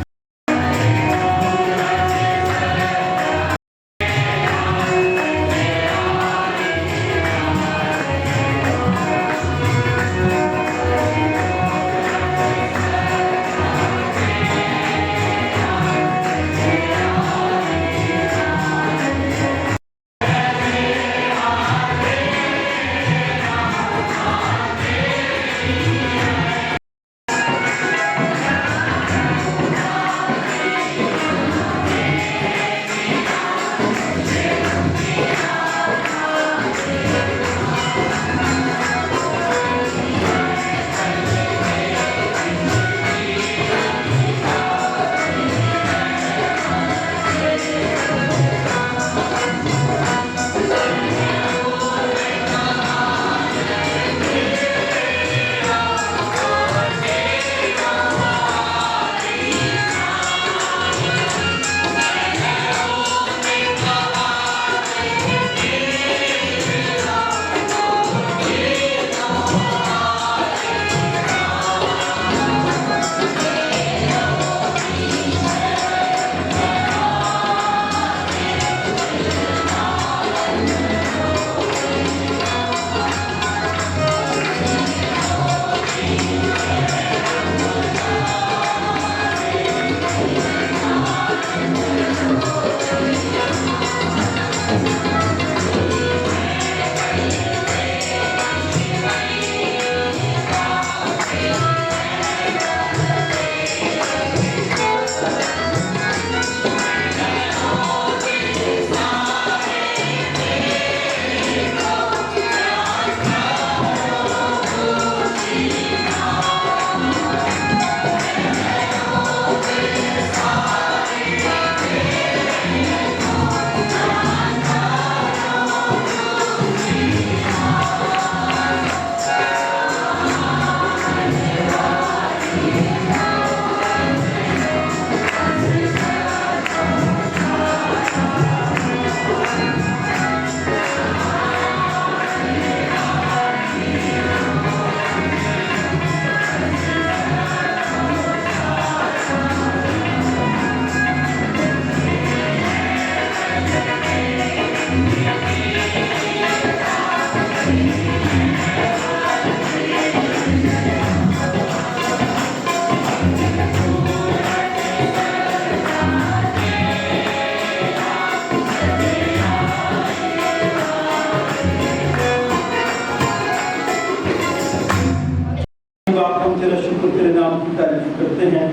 तेरा शुक्र तेरे नाम की तारीफ करते हैं।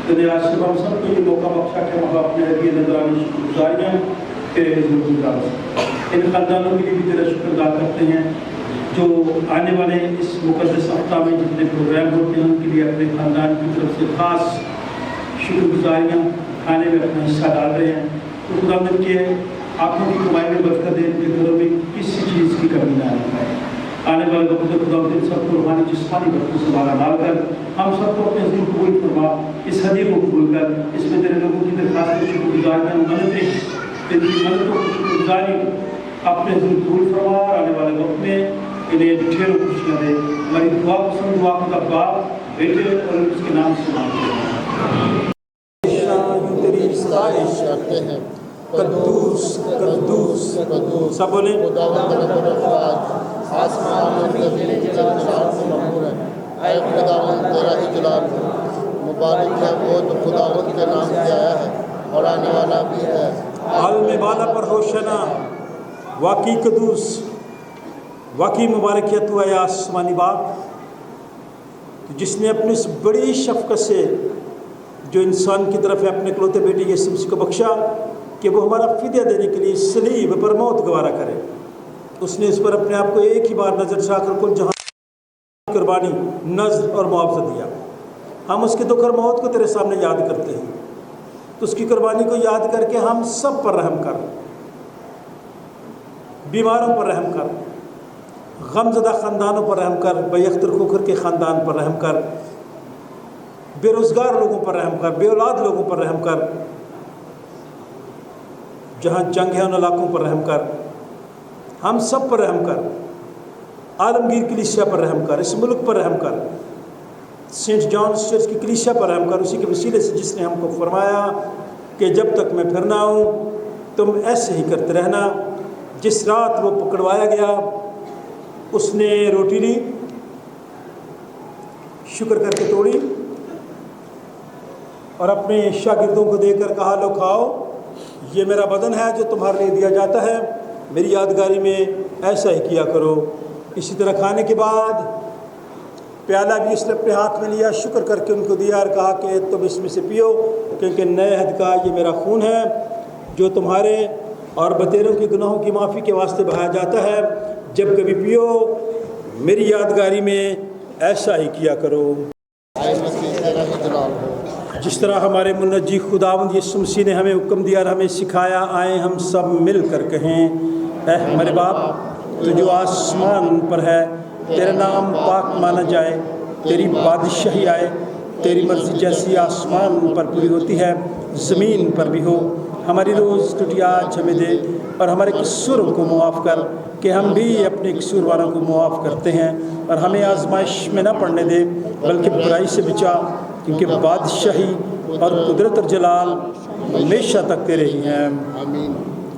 तेरे आज से हम सबको ये मौका बख्शा कि हम अपने हदीये नजरानी शुक्रगुजारियाँ तेरे हुज़ूर गुज़ार सकें। इन ख़ानदानों के लिए भी तेरा शुक्र अदा करते हैं जो आने वाले इस मुक़द्दस हफ्ता में जितने प्रोग्राम होते हैं उनके लिए अपने ख़ानदान की तरफ से ख़ास शुक्रगुजारियाँ खाने में अपना हिस्सा डाल रहे हैं। तो खुदा के आँखों की कमाई में बरकत दे, उनके घरों में किसी चीज़ की कमी ना आने पाए। आने वाले वक्त में खुदा दिन सबको रूहानी जिस्मानी बरकत से माला माल कर हम सबको अपने हुज़ूर कबूल फरमा, इस हदीये को कबूल कर। इसमें तेरे लोगों की दरख्वास्त शुक्रगुजारियाँ मददें, तेरी मददों की शुक्रगुजारी अपने हुज़ूर कबूल फरमा और आने वाले वक्त में इन्हें ढेरों खुशियाँ दे। हमारी दुआ पसंद दुआ खुदा बाप बेटे और उसके नाम से मांगते हैं। तेरी सताइश करते हैं, कद्दूस कद्दूस कद्दूस सब बोले। आसमान और ज़मीन तेरे जलाल से मक़बूल है। ऐ खुदावंद तेरा ही जलाल मुबारक है वो जो खुदावंद के नाम से आया है और आने वाला भी है। आलम बाला पर रोशना वाकई कद्दूस, वाकई मुबारक है तू है आसमानी बाप, जिसने अपनी इस बड़ी शफ़क़त से जो इंसान की तरफ है अपने इकलौते बेटे यीशु मसीह को बख्शा कि वो हमारा फ़िदया देने के लिए सलीब पर मौत गवारा करे। उसने इस पर अपने आप को एक ही बार नज़र चाकर कुल जहाँ कुर्बानी, नज़र और मुआवजा दिया। हम उसके दुख और मौत को तेरे सामने याद करते हैं, तो उसकी कुर्बानी को याद करके हम सब पर रहम कर, बीमारों पर रहम कर, गमज़दा ख़ानदानों पर रहम कर, बेअख्तर खोखर के ख़ानदान पर रहम कर, बेरोज़गार लोगों पर रहम कर, बेऔलाद लोगों पर रहम कर, जहाँ जंग है उन इलाकों पर रहम कर, हम सब पर रहम कर, आलमगीर कलीसिया पर रहम कर, इस मुल्क पर रहम कर, सेंट जॉन्स चर्च की कलीसिया पर रहम कर, उसी के वसीले से जिसने हमको फरमाया कि जब तक मैं फिर ना आऊँ तुम ऐसे ही करते रहना। जिस रात वो पकड़वाया गया उसने रोटी ली, शुक्र करके तोड़ी और अपने शागिर्दों को देकर कहा, लो खाओ, ये मेरा बदन है जो तुम्हारे लिए दिया जाता है, मेरी यादगारी में ऐसा ही किया करो। इसी तरह खाने के बाद प्याला भी उसने अपने हाथ में लिया, शुक्र करके उनको दिया और कहा कि तुम इसमें से पियो, क्योंकि नए अहद का ये मेरा खून है जो तुम्हारे और बतेरों के गुनाहों की माफ़ी के वास्ते बहाया जाता है। जब कभी पियो मेरी यादगारी में ऐसा ही किया करो। जिस तरह हमारे मुनज्जी खुदावंद यीशु मसीह ने हमें हुक्म दिया और हमें सिखाया, आए हम सब मिल कर कहें, ऐ हमारे बाप तो जो आसमान पर है, तेरा नाम पाक माना जाए, तेरी बादशाही आए, तेरी मर्ज़ी जैसी आसमान पर पूरी होती है ज़मीन पर भी हो। हमारी रोज़ रोटी आज हमें दे और हमारे कसूरों को मुआफ़ कर कि हम भी अपने कसूर वालों को मुआफ़ करते हैं, और हमें आजमाइश में ना पड़ने दे बल्कि बुराई से बचा, क्योंकि बादशाही और कुदरत और जलाल हमेशा तक तेरे ही हैं।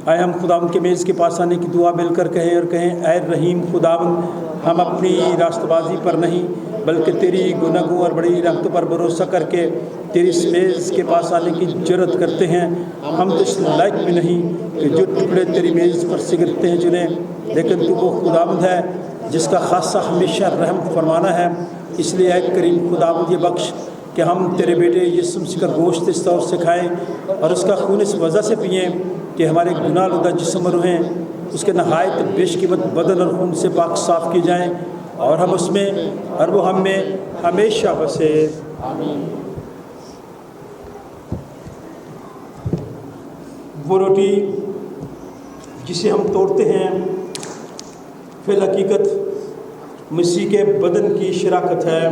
आए हम खुदावंद के मेज़ के पास आने की दुआ मिलकर कहें और कहें, ऐ रहीम खुदावंद, हम अपनी रास्तबाजी पर नहीं बल्कि तेरी गुनाहों और बड़ी रहमतों पर भरोसा करके तेरी इस मेज़ के पास आने की जरूरत करते हैं। हम तो इस लायक भी नहीं कि जो टुकड़े तेरी मेज़ पर से गिरते हैं चुने, लेकिन तू वो खुदावंद है जिसका खासा हमेशा रहम फरमाना है। इसलिए ऐ करीम खुदावंद ये बख्श कि हम तेरे बेटे यीशु मसीह का गोश्त इस तौर से खाएँ और उसका खून इस वजह से पिएँ कि हमारे गुनाहगार जिस्म और रूहें उसके नहायत बेशकीमत बदन और खून से पाक साफ़ की जाएँ और हम उसमें और वो हम में हमेशा बसे। वो रोटी जिसे हम तोड़ते हैं फिल हकीकत मसीह के बदन की शराकत है।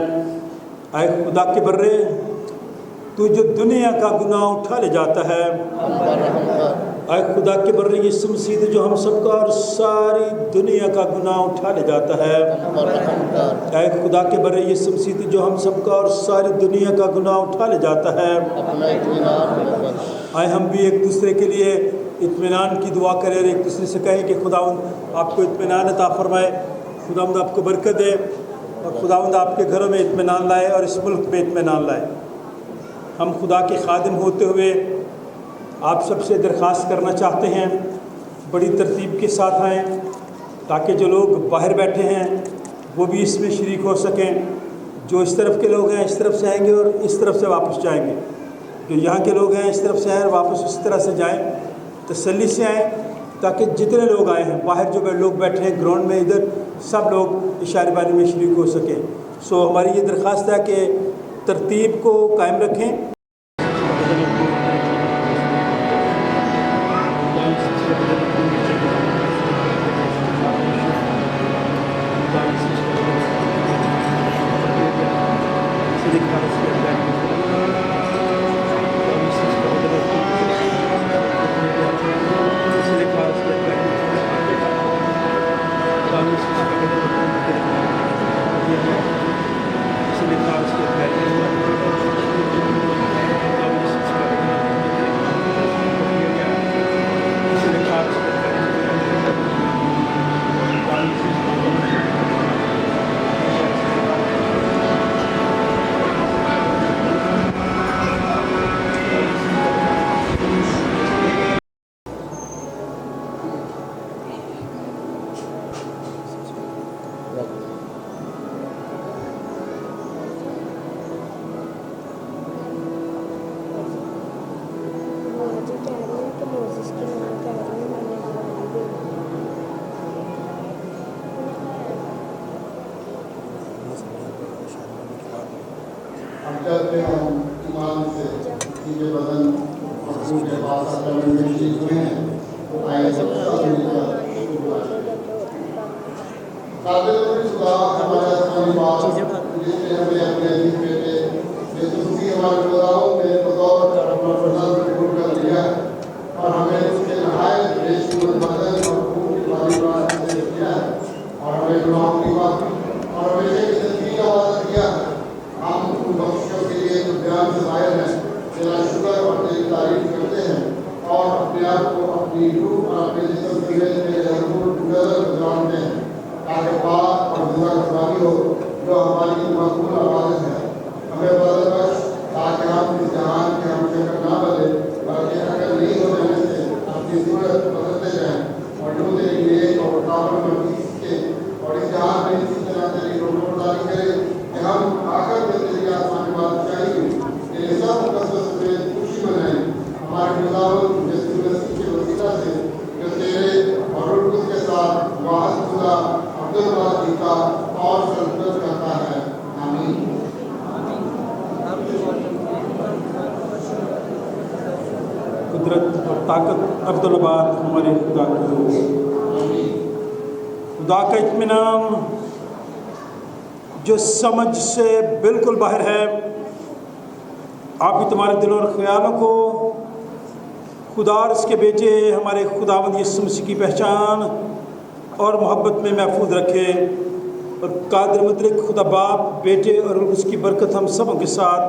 आए खुदा के बर्रे, तू जो दुनिया का गुनाह उठा ले जाता है, आए खुदा के बर्रे यीशु मसीह जो हम सबका और सारी दुनिया का गुनाह उठा ले जाता है। आए खुदा के बर्रे यीशु मसीह जो हम सबका और सारी दुनिया का गुनाह उठा ले जाता है। आए हम भी एक दूसरे के लिए इत्मीनान की दुआ करें और एक दूसरे से कहें कि खुदावंद आपको इत्मीनान अता फरमाए, खुदावंद आपको बरकत दे और खुदावंद आपके घरों में इत्मीनान लाए और इस मुल्क में इत्मीनान लाए। हम खुदा के खादिम होते हुए आप सबसे दरख्वास्त करना चाहते हैं, बड़ी तरतीब के साथ आएँ ताकि जो लोग बाहर बैठे हैं वो भी इसमें शरीक हो सकें। जो इस तरफ के लोग हैं इस तरफ से आएंगे और इस तरफ से वापस जाएंगे, जो यहाँ के लोग हैं इस तरफ से आएँ और वापस इस तरह से जाएँ। तसल्ली से आएँ ताकि जितने लोग आए हैं, बाहर जो लोग बैठे हैं ग्राउंड में, इधर सब लोग इशारे बानी में शरीक हो सकें। सो हमारी ये दरख्वास्त है कि तरतीब को कायम रखें। अब चलते हम ईमान से किसी के बदन और रूह के पास आकर में ठीक हुए हैं। आइए सब मिलकर काबिल खुदा हमारे आसमानी बाप जिसने हमें अपने अजीज बेटे यीशु मसीह हमारे खुदाओं में बतौर अपना फर्जंद कबूल कर लिया और हमें उसके नहायत बेशुमार बदन और खून की बारी बात से किया है और हमें गुनाहों की माफी और हमेशा की जिंदगी का वादा किया है। हम उन बख्शिशों के लिए जो बयान से ज़ाहिर है तेरा शुक्र और तेरी तारीफ करते हैं और अपने आप को अपनी रूह और अपने जिस्म के गुजारते हैं ताकि पाक और जिंदा खुदाई हो जो हमारी मकबूल आवाज़ है। हमें बदल बख्श ताकि हम इस जहान के हम शक्ल ना बदले बल्कि अकल नहीं हो जाने से अपनी सूरत बदलते जाएं और जो तेरी नेक और काबल में सीखे और इस जहान में इसी तरह तेरी रोज़गारी करे कि हम आखिर में तेरी आसमानी बादशाही में तेरे सब मुकद्दस में खुशी मनाएं। हमारे खुदावंद यीशु मसीह के वसीला से जो तेरे और रूह कुद्दूस के साथ वाहिद खुदा अब्दुल वाहिद जीता और संतुष्ट करता है। आमीन। कुदरत और ताकत अब्दुल्लाबाद हमारे खुदा की हो। खुदा का इत्मीनान जो समझ से बिल्कुल बाहर है, आप भी तुम्हारे दिलों और ख्यालों को खुदा और उसके बेटे हमारे खुदावंद यीशु मसीह की पहचान और मोहब्बत में महफूज रखे और कादिर मुतलक खुदा बाप बेटे और उसकी बरकत हम सबों के साथ,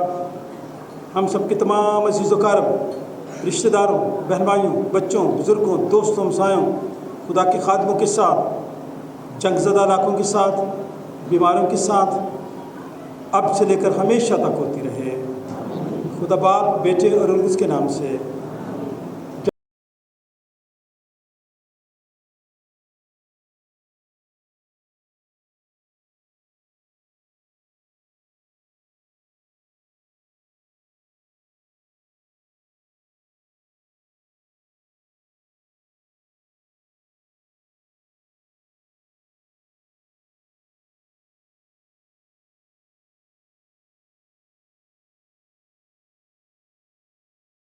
हम सबके तमाम अज़ीज़ व क़रीब रिश्तेदारों, बहन भाइयों, बच्चों, बुज़ुर्गों, दोस्तों, हमसायों, खुदा के खादमों के साथ, जंगज़दा इलाकों के साथ, बीमारों के साथ अब से लेकर हमेशा तक होती रहे। खुदा बाप बेटे और उसके नाम से